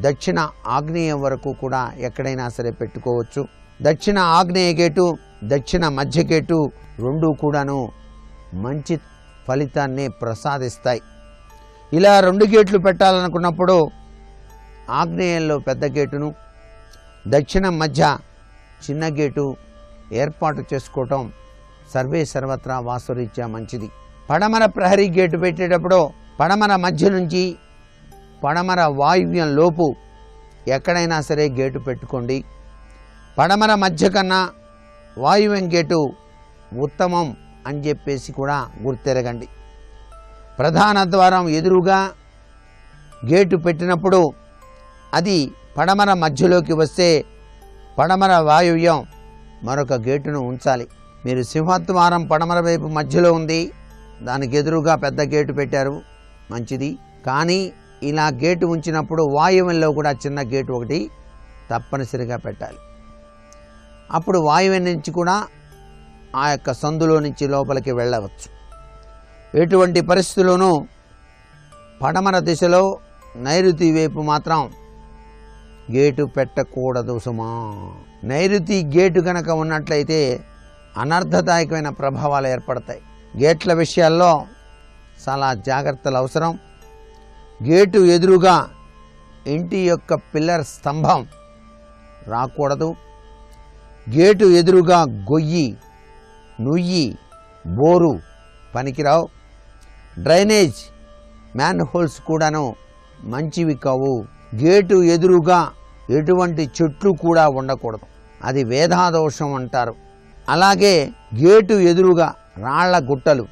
దక్షిణ ఆగ్నేయం వరకు కూడా ఎక్కడైనా సరే పెట్టుకోవచ్చు. దక్షిణ ఆగ్నేయ గేటు, దక్షిణ మధ్య గేటు రెండూ కూడాను మంచి ఫలితాన్ని ప్రసాదిస్తాయి. ఇలా 2 గేట్లు పెట్టాలనుకున్నప్పుడు ఆగ్నేయంలో పెద్ద గేటును, దక్షిణం మధ్య చిన్న గేటు ఏర్పాటు చేసుకోవటం సర్వే సర్వత్రా వాస్తురీత్యా మంచిది. పడమర ప్రహరీ గేటు పెట్టేటప్పుడు పడమర మధ్య నుంచి పడమర వాయువ్యం లోపు ఎక్కడైనా సరే గేటు పెట్టుకోండి. పడమర మధ్య కన్నా వాయువ్యం గేటు ఉత్తమం అని చెప్పేసి కూడా గుర్తెరగండి. ప్రధాన ద్వారం ఎదురుగా గేటు పెట్టినప్పుడు అది పడమర మధ్యలోకి వస్తే పడమర వాయువ్యం మరొక గేటును ఉంచాలి. మీరు సింహద్వారం పడమర వైపు మధ్యలో ఉంది, దానికి ఎదురుగా పెద్ద గేటు పెట్టారు, మంచిది. కానీ ఇలా గేటు ఉంచినప్పుడు వాయువ్యంలో కూడా చిన్న గేటు ఒకటి తప్పనిసరిగా పెట్టాలి. అప్పుడు వాయువ్యం నుంచి కూడా ఆ యొక్క సందులో నుంచి లోపలికి వెళ్ళవచ్చు. ఎటువంటి పరిస్థితుల్లోనూ పడమర దిశలో నైరుతి వైపు మాత్రం గేటు పెట్టకూడదు సుమా. నైరుతి గేటు కనుక ఉన్నట్లయితే అనర్థదాయకమైన ప్రభావాలు ఏర్పడతాయి. గేట్ల విషయాల్లో చాలా జాగ్రత్తలు అవసరం. గేటు ఎదురుగా ఇంటి యొక్క పిల్లర్ స్తంభం రాకూడదు. గేటు ఎదురుగా గొయ్యి, నుయ్యి, బోరు పనికిరావు. డ్రైనేజ్ మ్యాన్ హోల్స్ కూడాను మంచివి కావు. గేటు ఎదురుగా ఎటువంటి చెట్లు కూడా ఉండకూడదు, అది వేధాదోషం అంటారు. అలాగే గేటు ఎదురుగా రాళ్ల గుట్టలు,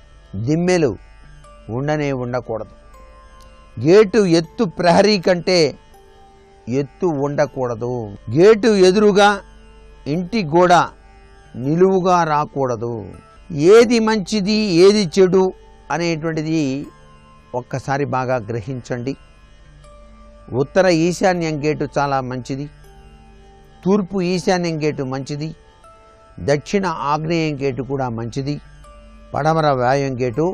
దిమ్మెలు ఉండకూడదు. గేటు ఎత్తు ప్రహరీ కంటే ఎత్తు ఉండకూడదు. గేటు ఎదురుగా ఇంటి గోడ నిలువుగా రాకూడదు. ఏది మంచిది ఏది చెడు అనేటువంటిది ఒక్కసారి బాగా గ్రహించండి. ఉత్తర ఈశాన్యం గేటు చాలా మంచిది, తూర్పు ఈశాన్యం గేటు మంచిది, దక్షిణ ఆగ్నేయం గేటు కూడా మంచిది, పడమర వాయువ్యం గేటు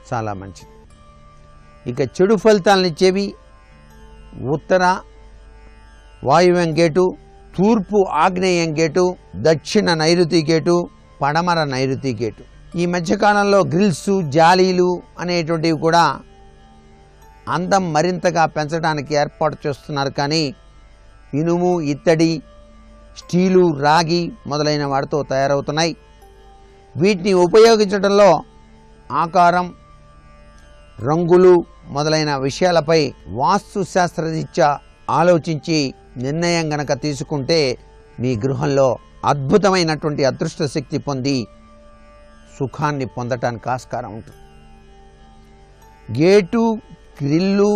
చాలా మంచిది. ఇక చెడు ఫలితాలను ఇచ్చేవి ఉత్తర వాయువ్యం గేటు, తూర్పు ఆగ్నేయం గేటు, దక్షిణ నైరుతి గేటు, పడమర నైరుతి గేటు. ఈ మధ్యకాలంలో గ్రిల్స్, జాలీలు అనేటువంటివి కూడా అందం మరింతగా పెంచడానికి ఏర్పాటు చేస్తున్నారు. కానీ ఇనుము, ఇత్తడి, స్టీలు, రాగి మొదలైన వాటితో తయారవుతున్నాయి. వీటిని ఉపయోగించడంలో ఆకారం, రంగులు మొదలైన విషయాలపై వాస్తు శాస్త్రరీత్యా ఆలోచించి నిర్ణయం గనక తీసుకుంటే మీ గృహంలో అద్భుతమైనటువంటి అదృష్ట శక్తి పొంది సుఖాన్ని పొందటానికి ఆస్కారం ఉంటుంది. గేటు, గ్రిల్లు,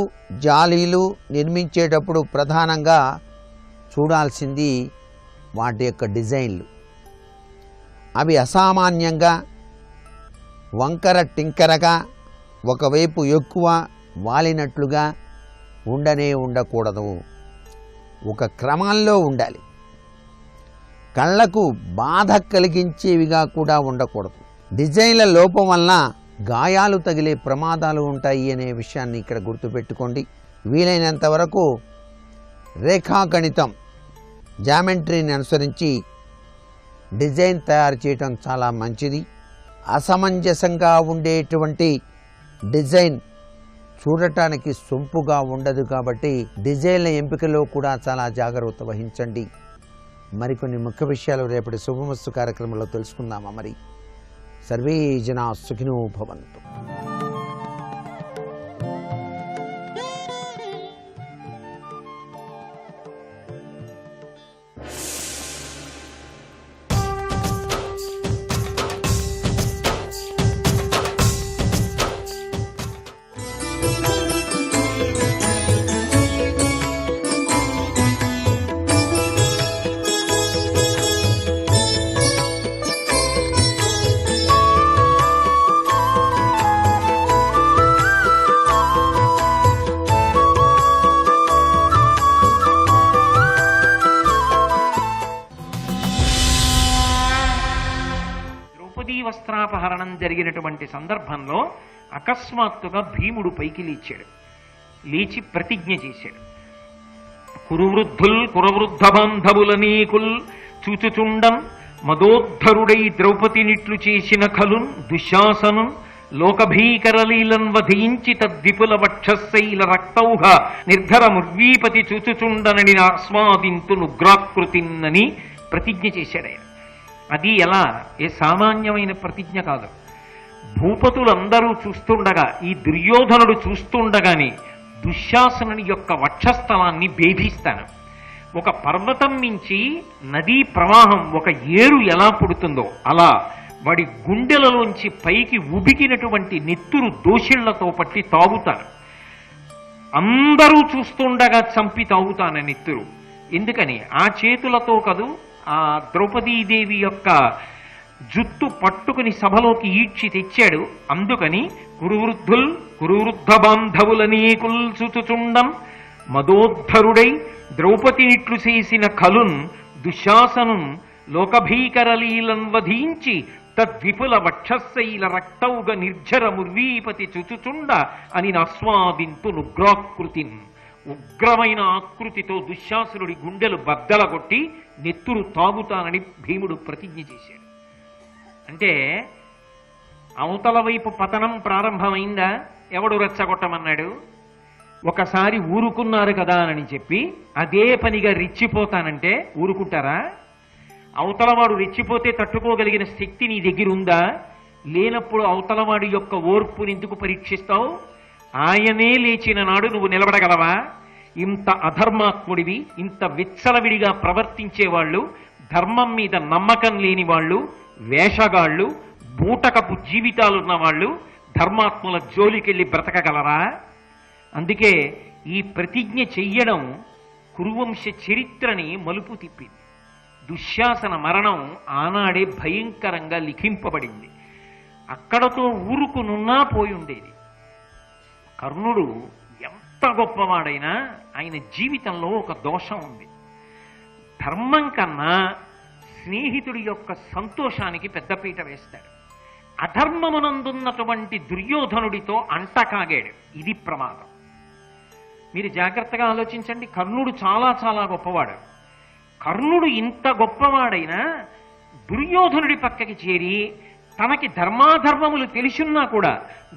జాలీలు నిర్మించేటప్పుడు ప్రధానంగా చూడాల్సింది వాటి యొక్క డిజైన్లు. అవి అసామాన్యంగా వంకర టింకరగా ఒకవైపు ఎక్కువ వాలినట్లుగా ఉండకూడదు. ఒక క్రమంలో ఉండాలి. కళ్ళకు బాధ కలిగించేవిగా కూడా ఉండకూడదు. డిజైన్ల లోపం వలన గాయాలు తగిలే ప్రమాదాలు ఉంటాయి అనే విషయాన్ని ఇక్కడ గుర్తుపెట్టుకోండి. వీలైనంత వరకు రేఖాగణితం, జామెట్రీని అనుసరించి డిజైన్ తయారు చేయటం చాలా మంచిది. అసమంజసంగా ఉండేటువంటి డిజైన్ చూడటానికి సొంపుగా ఉండదు. కాబట్టి డిజైన్ల ఎంపికలో కూడా చాలా జాగ్రత్త వహించండి. మరికొన్ని ముఖ్య విషయాలు రేపటి శుభమస్తు కార్యక్రమంలో తెలుసుకుందామా. మరి సర్వే జనా సుఖినో భవంతు. వస్త్రాపహరణం జరిగినటువంటి సందర్భంలో అకస్మాత్తుగా భీముడు పైకి లేచి ప్రతిజ్ఞ చేశాడు. కురువృద్ధుల్ కురవృద్ధ బాంధవులనీకుల్ చూచుచుండం మదోద్ధరుడై ద్రౌపదినిట్లు చేసిన ఖలున్ దుశ్శాసను లోకభీకరలీలన్ వధించి తద్విపుల వక్షశైల రక్తౌహ నిర్ధర ముర్వీపతి చూచుచుండనని ఆస్వాదింతు నుగ్రాకృతిన్నని ప్రతిజ్ఞ చేశాడు ఆయన. అది ఎలా? ఏ సామాన్యమైన ప్రతిజ్ఞ కాదు. భూపతులందరూ చూస్తుండగా, ఈ దుర్యోధనుడు చూస్తుండగానే దుశ్శాసనుని యొక్క వక్షస్థలాన్ని భేదిస్తాను. ఒక పర్వతం నుంచి నదీ ప్రవాహం, ఒక ఏరు ఎలా పుడుతుందో అలా వాడి గుండెలలోంచి పైకి ఉబికినటువంటి నెత్తురు దోషిళ్లతో పట్టి తాగుతాను. అందరూ చూస్తుండగా చంపి తాగుతాను నెత్తురు. ఎందుకని? ఆ చేతులతో కదూ ఆ ద్రౌపదీదేవి యొక్క జుట్టు పట్టుకుని సభలోకి ఈడ్చి తెచ్చాడు. అందుకని కురువృద్ధుల్ కురువృద్ధ బాంధవులనీకుల్ చూచుచుండం మదోద్ధరుడై ద్రౌపదినిట్లు చేసిన ఖలున్ దుశ్శాసనున్ లోకభీకరలీలం వధించి తద్విపుల వక్షశైల రక్తౌగ నిర్జర ముర్వీపతి చుచుచుండ అని ఆస్వాదింతు నుగ్రాకృతిన్. ఉగ్రమైన ఆకృతితో దుశ్శాసనుడి గుండెలు బద్దలగొట్టి నెత్తురు తాగుతానని భీముడు ప్రతిజ్ఞ చేశాడు. అంటే అవతల వైపు పతనం ప్రారంభమైందా? ఎవడు రెచ్చగొట్టమన్నాడు? ఒకసారి ఊరుకున్నారు కదా అని చెప్పి అదే పనిగా రెచ్చిపోతానంటే ఊరుకుంటారా? అవతలవాడు రెచ్చిపోతే తట్టుకోగలిగిన శక్తి నీ దగ్గర ఉందా? లేనప్పుడు అవతలవాడి యొక్క ఓర్పుని ఎందుకు పరీక్షిస్తావు? ఆయనే లేచిన నాడు నువ్వు నిలబడగలవా? ఇంత అధర్మాత్ముడివి, ఇంత విచ్చలవిడిగా ప్రవర్తించేవాళ్ళు, ధర్మం మీద నమ్మకం లేని వాళ్ళు, వేషగాళ్ళు, బూటకపు జీవితాలున్న వాళ్ళు ధర్మాత్ముల జోలికెళ్ళి బ్రతకగలరా? అందుకే ఈ ప్రతిజ్ఞ చెయ్యడం కురువంశ చరిత్రని మలుపు తిప్పింది. దుశ్శాసన మరణం ఆనాడే భయంకరంగా లిఖింపబడింది. అక్కడతో ఊరుకునున్నా పోయి ఉండేది. కర్ణుడు ఎంత గొప్పవాడైనా ఆయన జీవితంలో ఒక దోషం ఉంది. ధర్మం కన్నా స్నేహితుడి యొక్క సంతోషానికి పెద్దపీట వేస్తాడు. అధర్మమునందున్నటువంటి దుర్యోధనుడితో అంటకాగాడు. ఇది ప్రమాదం. మీరు జాగ్రత్తగా ఆలోచించండి. కర్ణుడు చాలా చాలా గొప్పవాడు. కర్ణుడు ఇంత గొప్పవాడైనా దుర్యోధనుడి పక్కకి చేరి తనకి ధర్మాధర్మములు తెలిసున్నా కూడా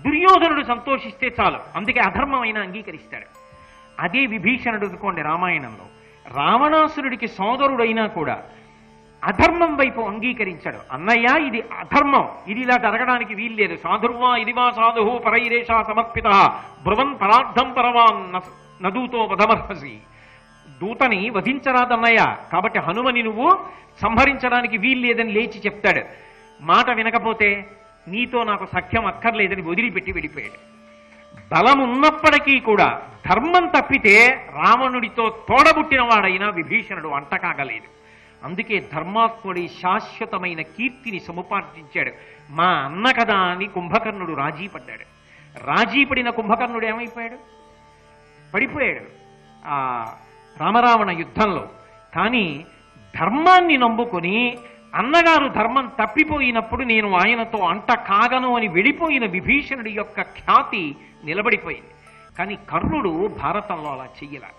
దుర్యోధనుడు సంతోషిస్తే చాలు, అందుకే అధర్మమైన అంగీకరిస్తాడు. అదే విభీషణుడు అనుకోండి రామాయణంలో. రావణాసురుడికి సోదరుడైనా కూడా అధర్మం వైపు అంగీకరించాడు. అన్నయ్య ఇది అధర్మం, ఇది ఇలా జరగడానికి వీల్లేదు. సాధుర్వా ఇదివా సాధు పరైరేషా సమర్పిత బ్రువన్ పరార్థం పరవాన్ నదూతో వధమర్హసి. దూతని వధించరాదన్నయ్య, కాబట్టి హనుమని నువ్వు సంహరించడానికి వీల్లేదని లేచి చెప్తాడు. మాట వినకపోతే నీతో నాకు సఖ్యం అక్కర్లేదని వదిలిపెట్టి వెళ్ళిపోయాడు. బలం ఉన్నప్పటికీ కూడా ధర్మం తప్పితే రావణుడితో తోడబుట్టిన వాడైనా విభీషణుడు అంటకాగలేదు. అందుకే ధర్మాత్ముడి శాశ్వతమైన కీర్తిని సముపార్జించాడు. మా అన్న కదా అని కుంభకర్ణుడు రాజీ పడ్డాడు. రాజీ పడిన కుంభకర్ణుడు ఏమైపోయాడు? పడిపోయాడు ఆ రామరావణ యుద్ధంలో. కానీ ధర్మాన్ని నమ్ముకొని అన్నగారు ధర్మం తప్పిపోయినప్పుడు నేను ఆయనతో అంట కాగను అని వెళ్ళిపోయిన విభీషణుడి యొక్క ఖ్యాతి నిలబడిపోయింది. కానీ కర్ణుడు భారతంలో అలా చెయ్యలా.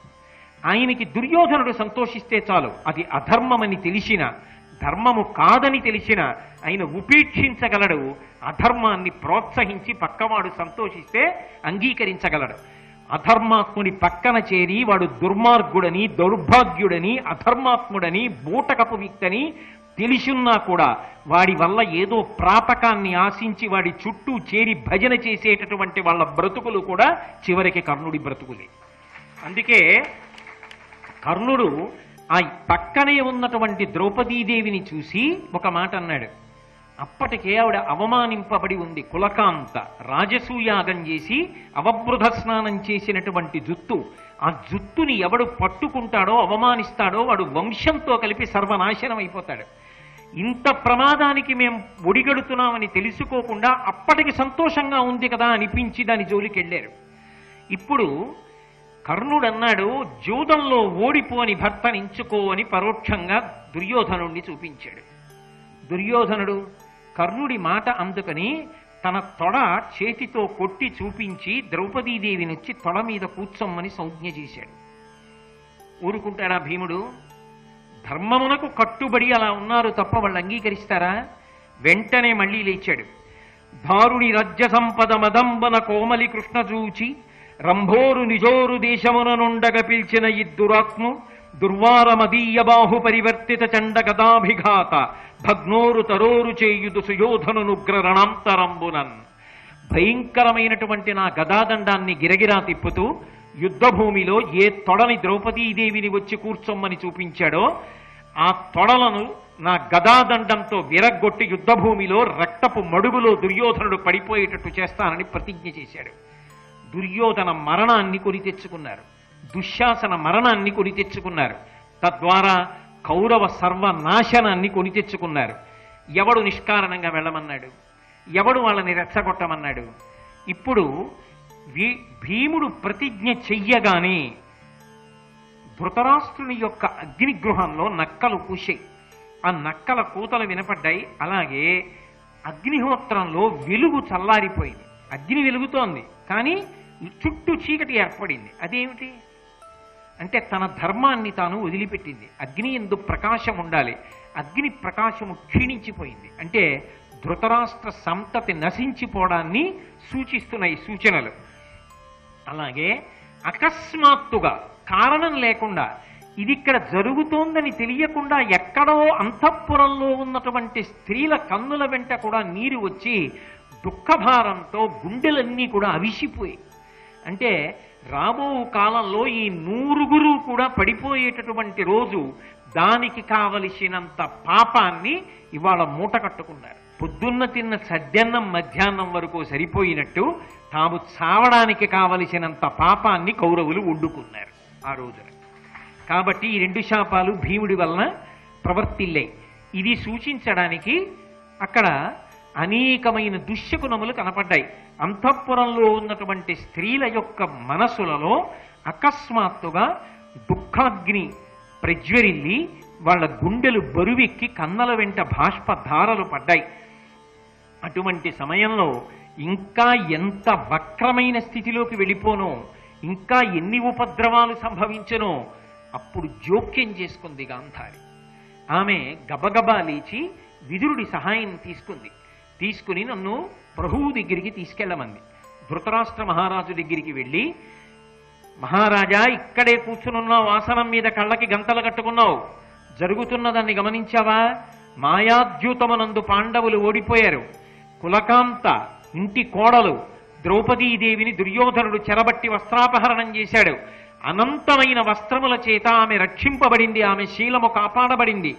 ఆయనకి దుర్యోధనుడు సంతోషిస్తే చాలు, అది అధర్మమని తెలిసిన, ధర్మము కాదని తెలిసిన ఆయన ఉపేక్షించగలడు. అధర్మాన్ని ప్రోత్సహించి పక్కవాడు సంతోషిస్తే అంగీకరించగలడు. అధర్మాత్ముడి పక్కన చేరి వాడు దుర్మార్గుడని, దౌర్భాగ్యుడని, అధర్మాత్ముడని, బూటకపు వ్యక్తని తెలిసున్నా కూడా వాడి వల్ల ఏదో ప్రాపకాన్ని ఆశించి వాడి చుట్టూ చేరి భజన చేసేటటువంటి వాళ్ళ బ్రతుకులు కూడా చివరికి కర్ణుడి బ్రతుకులే. అందుకే కర్ణుడు ఆ పక్కనే ఉన్నటువంటి ద్రౌపదీదేవిని చూసి ఒక మాట అన్నాడు. అప్పటికే ఆవిడ అవమానింపబడి ఉంది. కులకాంత రాజసూయాగం చేసి అవబృధ స్నానం చేసినటువంటి జుత్తు. ఆ జుత్తుని ఎవడు పట్టుకుంటాడో అవమానిస్తాడో వాడు వంశంతో కలిపి సర్వనాశనం అయిపోతాడు. ఇంత ప్రమాదానికి మేము ఒడిగడుతున్నామని తెలుసుకోకుండా అప్పటికి సంతోషంగా ఉంది కదా అనిపించి దాని జోలికి వెళ్ళారు. ఇప్పుడు కర్ణుడు అన్నాడు, జూదంలో ఓడిపోని భర్తని ఎంచుకో అని పరోక్షంగా దుర్యోధనుడిని చూపించాడు. దుర్యోధనుడు కర్ణుడి మాట అందుకని తన తొడ చేతితో కొట్టి చూపించి ద్రౌపదీదేవినిచ్చి తొడ మీద కూర్చోమ్మని సంజ్ఞ చేశాడు. ఊరుకుంటాడా భీముడు? ధర్మమునకు కట్టుబడి అలా ఉన్నారు తప్ప వాళ్ళు అంగీకరిస్తారా? వెంటనే మళ్ళీ లేచాడు. ధారుని రాజ్య సంపద మదంబన కోమలి కృష్ణ చూచి రంభోరు నిజోరు దేశమున నుండగ పిల్చిన ఇద్దురాత్ము దుర్వారమదీయ బాహు పరివర్తిత చండ గదాభిఘాత భగ్నోరు తరోరు చేయుదు సుయోధనుగ్ర రణాంతరంబునన్. భయంకరమైనటువంటి నా గదాదండాన్ని గిరగిరా తిప్పుతూ యుద్ధభూమిలో ఏ తొడని ద్రౌపదీదేవిని వచ్చి కూర్చోమ్మని చూపించాడో ఆ తొడలను నా గదాదండంతో విరగ్గొట్టి యుద్ధభూమిలో రక్తపు మడుగులో దుర్యోధనుడు పడిపోయేటట్టు చేస్తానని ప్రతిజ్ఞ చేశాడు. దుర్యోధన మరణాన్ని కొని తెచ్చుకున్నారు. దుశ్శాసన మరణాన్ని కొని తెచ్చుకున్నారు. తద్వారా కౌరవ సర్వనాశనాన్ని కొని తెచ్చుకున్నారు. ఎవడు నిష్కారణంగా వెళ్ళమన్నాడు? ఎవడు వాళ్ళని రెచ్చగొట్టమన్నాడు? ఇప్పుడు భీముడు ప్రతిజ్ఞ చెయ్యగానే ధృతరాష్ట్రుని యొక్క అగ్నిగృహంలో నక్కలు కూశాయి. ఆ నక్కల కూతలు వినపడ్డాయి. అలాగే అగ్నిహోత్రంలో వెలుగు చల్లారిపోయింది. అగ్ని వెలుగుతోంది కానీ చుట్టూ చీకటి ఏర్పడింది. అదేమిటి అంటే తన ధర్మాన్ని తాను వదిలిపెట్టింది. అగ్ని యందు ప్రకాశం ఉండాలి, అగ్ని ప్రకాశము క్షీణించిపోయింది. అంటే ధృతరాష్ట్ర సంతతి నశించిపోవడాన్ని సూచిస్తున్నాయి సూచనలు. అలాగే అకస్మాత్తుగా కారణం లేకుండా ఇది ఇక్కడ జరుగుతోందని తెలియకుండా ఎక్కడో అంతఃపురంలో ఉన్నటువంటి స్త్రీల కన్నుల వెంట కూడా నీరు వచ్చి దుఃఖభారంతో గుండెలన్నీ కూడా అవిసిపోయి. అంటే రాబో కాలంలో ఈ 100 కూడా పడిపోయేటటువంటి రోజు, దానికి కావలసినంత పాపాన్ని ఇవాళ మూట కట్టుకున్నారు. పొద్దున్న తిన్న సద్దన్నం మధ్యాహ్నం వరకు సరిపోయినట్టు తాము చావడానికి కావలసినంత పాపాన్ని కౌరవులు వండుకున్నారు ఆ రోజున. కాబట్టి ఈ 2 శాపాలు భీముడి వలన ప్రవర్తిల్లాయి. ఇది సూచించడానికి అక్కడ అనేకమైన దుశ్శకునములు కనపడ్డాయి. అంతఃపురంలో ఉన్నటువంటి స్త్రీల యొక్క మనసులలో అకస్మాత్తుగా దుఃఖాగ్ని ప్రజ్వరిల్లి వాళ్ళ గుండెలు బరువెక్కి కన్నల వెంట బాష్పధారలు పడ్డాయి. అటువంటి సమయంలో ఇంకా ఎంత వక్రమైన స్థితిలోకి వెళ్ళిపోనో, ఇంకా ఎన్ని ఉపద్రవాలు సంభవించనో అప్పుడు జోక్యం చేసుకుంది గాంధారి. ఆమె గబగబా లేచి విదురుడి సహాయం తీసుకుని నన్ను ప్రభువు దగ్గరికి తీసుకెళ్ళమంది. ధృతరాష్ట్ర మహారాజు దగ్గరికి వెళ్ళి, మహారాజా ఇక్కడే కూర్చునున్నావు, ఆసనం మీద కళ్ళకి గంతలు కట్టుకున్నావు, జరుగుతున్నదాన్ని గమనించావా? మాయాద్యూతమునందు పాండవులు ఓడిపోయారు. కులకాంత ఇంటి కోడలు ద్రౌపదీదేవిని దుర్యోధనుడు చెరబట్టి వస్త్రాపహరణం చేశాడు. అనంతమైన వస్త్రముల చేత ఆమె రక్షింపబడింది, ఆమె శీలము కాపాడబడింది.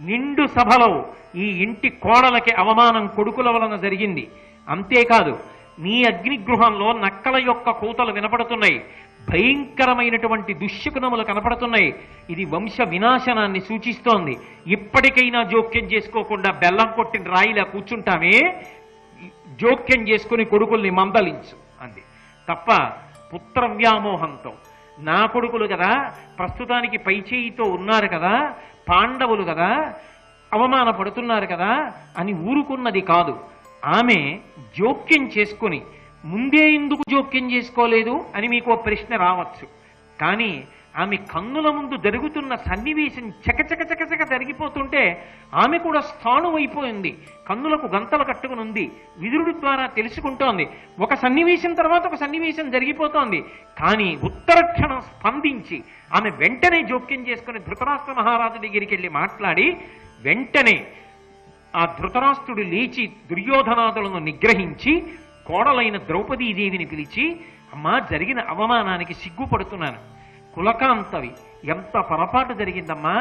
నిండు సభలో ఈ ఇంటి కోడలకి అవమానం కొడుకుల వలన జరిగింది. అంతేకాదు నీ అగ్నిగృహంలో నక్కల యొక్క కూతలు వినపడుతున్నాయి, భయంకరమైనటువంటి దుశ్శకునములు కనపడుతున్నాయి. ఇది వంశ వినాశనాన్ని సూచిస్తోంది. ఇప్పటికైనా జోక్యం చేసుకోకుండా బెల్లం కొట్టిన రాయిలా కూర్చుంటామే, జోక్యం చేసుకుని కొడుకుల్ని మందలించు అంది. తప్ప పుత్ర వ్యామోహంతో నా కొడుకులు కదా, ప్రస్తుతానికి పైచేయితో ఉన్నారు కదా, పాండవులు కదా, అవమానపడుతున్నారు కదా అని ఊరుకున్నది కాదు. ఆమె జోక్యం చేసుకుని, ముందే ఎందుకు జోక్యం చేసుకోలేదు అని మీకు ప్రశ్న రావచ్చు. కానీ ఆమె కన్నుల ముందు జరుగుతున్న సన్నివేశం చకచక జరిగిపోతుంటే ఆమె కూడా స్థాణువైపోయింది, కన్నులకు గంతలు కట్టుకుని ఉంది. విదురుడి ద్వారా తెలుసుకుంటోంది. ఒక సన్నివేశం తర్వాత ఒక సన్నివేశం జరిగిపోతోంది. కానీ ఉత్తరక్షణం స్పందించి ఆమె వెంటనే జోక్యం చేసుకుని ధృతరాష్ట్ర మహారాజు దగ్గరికి వెళ్ళి మాట్లాడి, వెంటనే ఆ ధృతరాష్ట్రుడు లేచి దుర్యోధనాదులను నిగ్రహించి కోడలైన ద్రౌపదీదేవిని పిలిచి, అమ్మా జరిగిన అవమానానికి సిగ్గుపడుతున్నాను, కులకాంతవి ఎంత పొరపాటు జరిగిందమ్మా,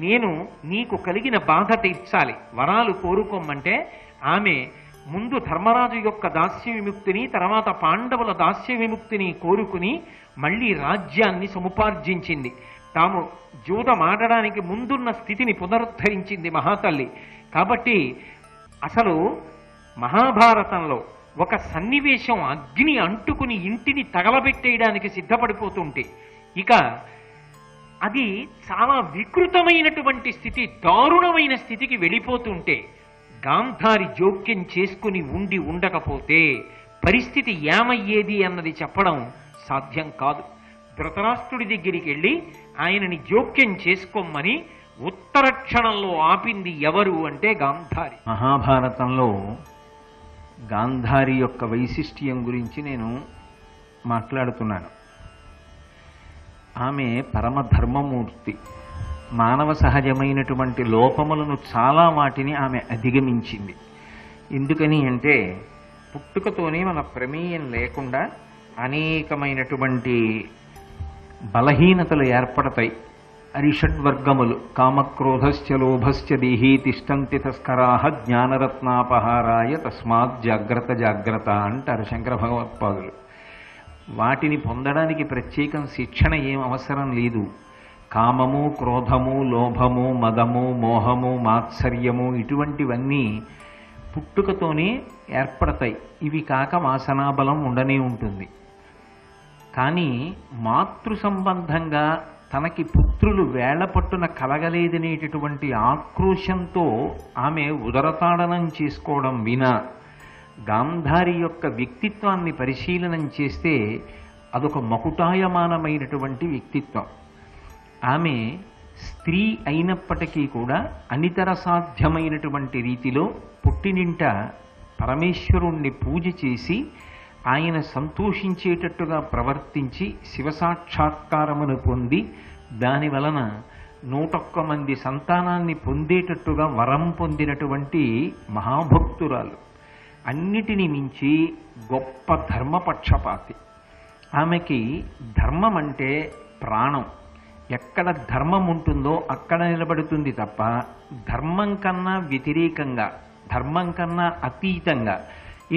నేను నీకు కలిగిన బాధ తీర్చాలి, వరాలు కోరుకోమంటే ఆమె ముందు ధర్మరాజు యొక్క దాస్య విముక్తిని, తర్వాత పాండవుల దాస్య విముక్తిని కోరుకుని మళ్ళీ రాజ్యాన్ని సముపార్జించింది. తాము జూదమాడడానికి ముందున్న స్థితిని పునరుద్ధరించింది మహాతల్లి. కాబట్టి అసలు మహాభారతంలో ఒక సన్నివేశం అగ్ని అంటుకుని ఇంటిని తగలబెట్టేయడానికి సిద్ధపడిపోతుంటే, ఇక అది చాలా వికృతమైనటువంటి స్థితి, దారుణమైన స్థితికి వెళ్ళిపోతుంటే గాంధారి జోక్యం చేసుకుని ఉండకపోతే పరిస్థితి ఏమయ్యేది అన్నది చెప్పడం సాధ్యం కాదు. ధృతరాష్ట్రుడి దగ్గరికి వెళ్ళి ఆయనని జోక్యం చేసుకోమని ఉత్తర క్షణంలో ఆపింది ఎవరు అంటే గాంధారి. మహాభారతంలో గాంధారి యొక్క వైశిష్ట్యం గురించి నేను మాట్లాడుతున్నాను. ఆమె పరమధర్మమూర్తి. మానవ సహజమైనటువంటి లోపములను చాలా వాటిని ఆమె అధిగమించింది. ఎందుకని అంటే పుట్టుకతోనే మన ప్రమేయం లేకుండా అనేకమైనటువంటి బలహీనతలు ఏర్పడతాయి. అరిషడ్వర్గములు కామక్రోధశ్చ లోభశ్చ దేహీ తిష్టంతి తస్కరాహ జ్ఞానరత్నాపహారాయ తస్మాత్ జాగ్రత్త జాగ్రత్త అంటారు శంకర భగవత్పాదులు. వాటిని పొందడానికి ప్రత్యేకం శిక్షణ ఏం అవసరం లేదు. కామము, క్రోధము, లోభము, మదము, మోహము, మాత్సర్యము ఇటువంటివన్నీ పుట్టుకతోనే ఏర్పడతాయి. ఇవి కాక వాసనాబలం ఉండనే ఉంటుంది. కానీ మాతృ సంబంధంగా తనకి పుత్రులు వేళ్ల పట్టున కలగలేదనేటటువంటి ఆక్రోశంతో ఆమె ఉదరతాడనం చేసుకోవడం వినా గాంధారి యొక్క వ్యక్తిత్వాన్ని పరిశీలనం చేస్తే అదొక మకుటాయమానమైనటువంటి వ్యక్తిత్వం. ఆమె స్త్రీ అయినప్పటికీ కూడా అనితర సాధ్యమైనటువంటి రీతిలో పుట్టినింట పరమేశ్వరుణ్ణి పూజ చేసి ఆయన సంతోషించేటట్టుగా ప్రవర్తించి శివసాక్షాత్కారమును పొంది దాని వలన 101 మంది సంతానాన్ని పొందేటట్టుగా వరం పొందినటువంటి మహాభక్తురాలు. అన్నిటినీ మించి గొప్ప ధర్మపక్షపాతి. ఆమెకి ధర్మం అంటే ప్రాణం. ఎక్కడ ధర్మం ఉంటుందో అక్కడ నిలబడుతుంది తప్ప ధర్మం కన్నా వ్యతిరేకంగా, ధర్మం కన్నా అతీతంగా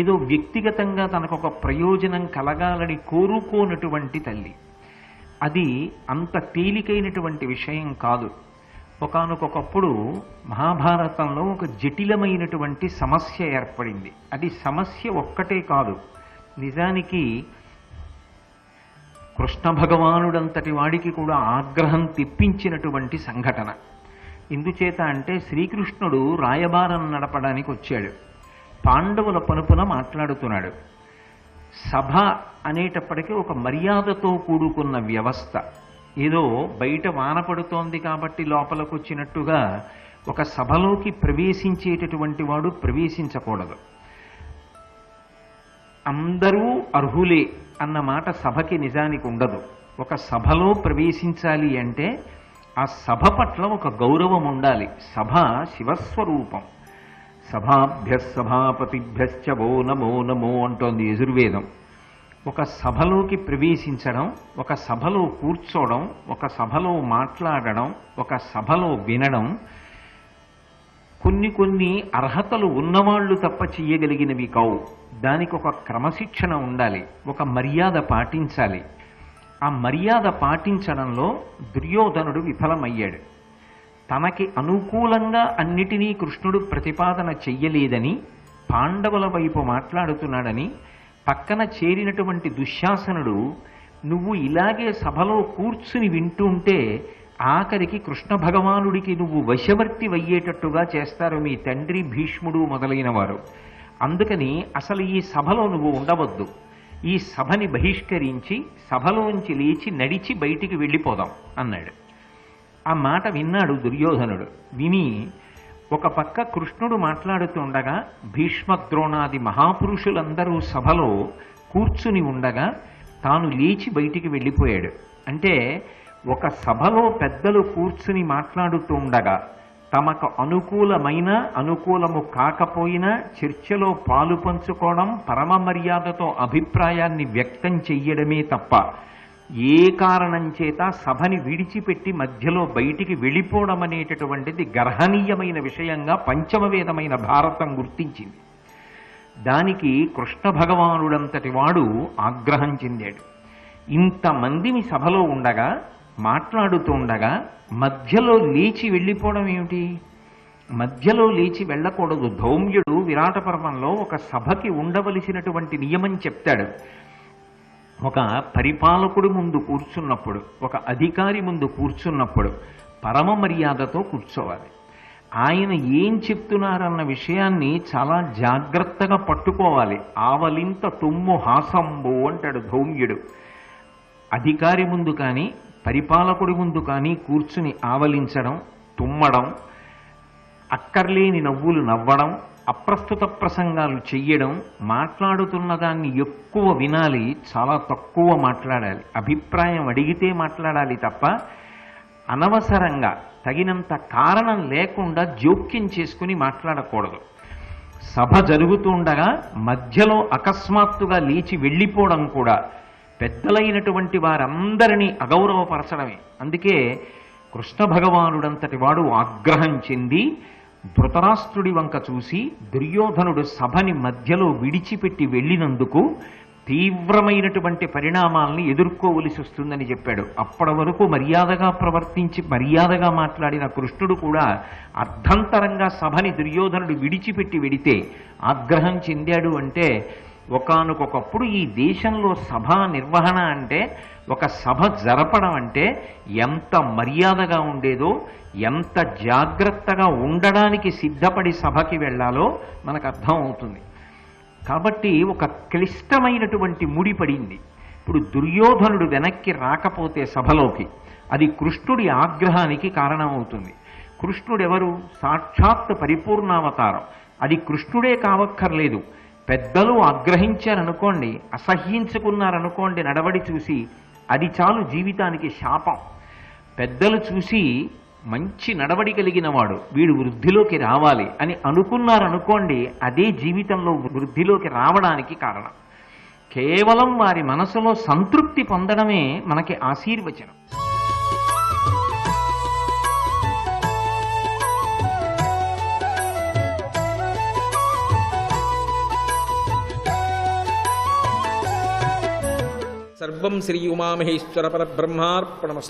ఏదో వ్యక్తిగతంగా తనకు ఒక ప్రయోజనం కలగాలని కోరుకోనటువంటి తల్లి. అది అంత తేలికైనటువంటి విషయం కాదు. ఒకానొకప్పుడు మహాభారతంలో ఒక జటిలమైనటువంటి సమస్య ఏర్పడింది. అది సమస్య ఒక్కటే కాదు, నిజానికి కృష్ణ భగవానుడంతటి వాడికి కూడా ఆగ్రహం తెప్పించినటువంటి సంఘటన. ఎందుచేత అంటే శ్రీకృష్ణుడు రాయబారం నడపడానికి వచ్చాడు. పాండవుల పనుపున మాట్లాడుతున్నాడు. సభ అనేటప్పటికీ ఒక మర్యాదతో కూడుకున్న వ్యవస్థ. ఏదో బయట వాన పడుతోంది కాబట్టి లోపలికి వచ్చినట్టుగా ఒక సభలోకి ప్రవేశించేటటువంటి వాడు ప్రవేశించకూడదు. అందరూ అర్హులే అన్న మాట సభకి నిజానికి ఉండదు. ఒక సభలో ప్రవేశించాలి అంటే ఆ సభ పట్ల ఒక గౌరవం ఉండాలి. సభ శివస్వరూపం. సభాభ్య సభాపతిభ్యశ్చ వో నమో నమో అంటోంది యజుర్వేదం. ఒక సభలోకి ప్రవేశించడం, ఒక సభలో కూర్చోవడం, ఒక సభలో మాట్లాడడం, ఒక సభలో వినడం కొన్ని అర్హతలు ఉన్నవాళ్లు తప్ప చెయ్యగలిగినవి కావు. దానికి ఒక క్రమశిక్షణ ఉండాలి, ఒక మర్యాద పాటించాలి. ఆ మర్యాద పాటించడంలో దుర్యోధనుడు విఫలమయ్యాడు. తనకి అనుకూలంగా అన్నిటినీ కృష్ణుడు ప్రతిపాదన చెయ్యలేదని, పాండవుల వైపు మాట్లాడుతున్నాడని పక్కన చేరినటువంటి దుశ్శాసనుడు నువ్వు ఇలాగే సభలో కూర్చుని వింటుంటే ఆఖరికి కృష్ణ భగవానుడికి నువ్వు వశవర్తి అయ్యేటట్టుగా చేస్తారు మీ తండ్రి భీష్ముడు మొదలైన వారు. అందుకని అసలు ఈ సభలో నువ్వు ఉండవద్దు. ఈ సభని బహిష్కరించి సభలోంచి లేచి నడిచి బయటికి వెళ్ళిపోదాం అన్నాడు. ఆ మాట విన్నాడు దుర్యోధనుడు. విని ఒక పక్క కృష్ణుడు మాట్లాడుతుండగా భీష్మద్రోణాది మహాపురుషులందరూ సభలో కూర్చుని ఉండగా తాను లేచి బయటికి వెళ్ళిపోయాడు. అంటే ఒక సభలో పెద్దలు కూర్చుని మాట్లాడుతుండగా తమకు అనుకూలమైన అనుకూలము కాకపోయినా చర్చలో పాలు పంచుకోవడం, పరమ మర్యాదతో అభిప్రాయాన్ని వ్యక్తం చెయ్యడమే తప్ప ఏ కారణం చేత సభని విడిచిపెట్టి మధ్యలో బయటికి వెళ్ళిపోవడం అనేటటువంటిది గర్హనీయమైన విషయంగా పంచమవేదమైన భారతం గుర్తించింది. దానికి కృష్ణ భగవానుడంతటి వాడు ఆగ్రహం చెందాడు. ఇంతమందిని సభలో ఉండగా మాట్లాడుతుండగా మధ్యలో లేచి వెళ్ళిపోవడం ఏమిటి? మధ్యలో లేచి వెళ్ళకూడదు. ధౌమ్యుడు విరాట పర్వంలో ఒక సభకి ఉండవలసినటువంటి నియమం చెప్తాడు. ఒక పరిపాలకుడు ముందు కూర్చున్నప్పుడు, ఒక అధికారి ముందు కూర్చున్నప్పుడు పరమ మర్యాదతో కూర్చోవాలి. ఆయన ఏం చెప్తున్నారన్న విషయాన్ని చాలా జాగ్రత్తగా పట్టుకోవాలి. ఆవలింత తుమ్ము హాసంబు అంటాడు ధౌమ్యుడు. అధికారి ముందు కానీ పరిపాలకుడి ముందు కానీ కూర్చుని ఆవలించడం, తుమ్మడం, అక్కర్లేని నవ్వులు నవ్వడం, అప్రస్తుత ప్రసంగాలు చెయ్యడం, మాట్లాడుతున్న దాన్ని ఎక్కువ వినాలి, చాలా తక్కువ మాట్లాడాలి. అభిప్రాయం అడిగితే మాట్లాడాలి తప్ప అనవసరంగా తగినంత కారణం లేకుండా జోక్యం చేసుకుని మాట్లాడకూడదు. సభ జరుగుతుండగా మధ్యలో అకస్మాత్తుగా లేచి వెళ్ళిపోవడం కూడా పెద్దలైనటువంటి వారందరినీ అగౌరవపరచడమే. అందుకే కృష్ణ భగవానుడంతటి వాడు ఆగ్రహం చెంది ధృతరాష్ట్రుడి వంక చూసి దుర్యోధనుడు సభని మధ్యలో విడిచిపెట్టి వెళ్ళినందుకు తీవ్రమైనటువంటి పరిణామాల్ని ఎదుర్కోవలసి వస్తుందని చెప్పాడు. అప్పటి వరకు మర్యాదగా ప్రవర్తించి మర్యాదగా మాట్లాడిన కృష్ణుడు కూడా అర్ధంతరంగా సభని దుర్యోధనుడు విడిచిపెట్టి వెడితే ఆగ్రహం చెందాడు. అంటే ఒకానొకప్పుడు ఈ దేశంలో సభా నిర్వహణ అంటే, ఒక సభ జరపడం అంటే ఎంత మర్యాదగా ఉండేదో, ఎంత జాగ్రత్తగా ఉండడానికి సిద్ధపడి సభకి వెళ్ళాలో మనకు అర్థం అవుతుంది. కాబట్టి ఒక క్లిష్టమైనటువంటి ముడి పడింది. ఇప్పుడు దుర్యోధనుడు వెనక్కి రాకపోతే సభలోకి, అది కృష్ణుడి ఆగ్రహానికి కారణమవుతుంది. కృష్ణుడెవరు? సాక్షాత్ పరిపూర్ణావతారం. అది కృష్ణుడే కావక్కర్లేదు. పెద్దలు ఆగ్రహించారనుకోండి, అసహ్యించుకున్నారనుకోండి నడవడి చూసి, అది చాలు జీవితానికి శాపం. పెద్దలు చూసి మంచి నడవడి కలిగిన వాడు, వీడు వృద్ధిలోకి రావాలి అని అనుకున్నారనుకోండి, అదే జీవితంలో వృద్ధిలోకి రావడానికి కారణం. కేవలం వారి మనసులో సంతృప్తి పొందడమే మనకి ఆశీర్వచనం. సర్వం శ్రీ ఉమామహేశ్వర పరబ్రహ్మార్పణమస్తు.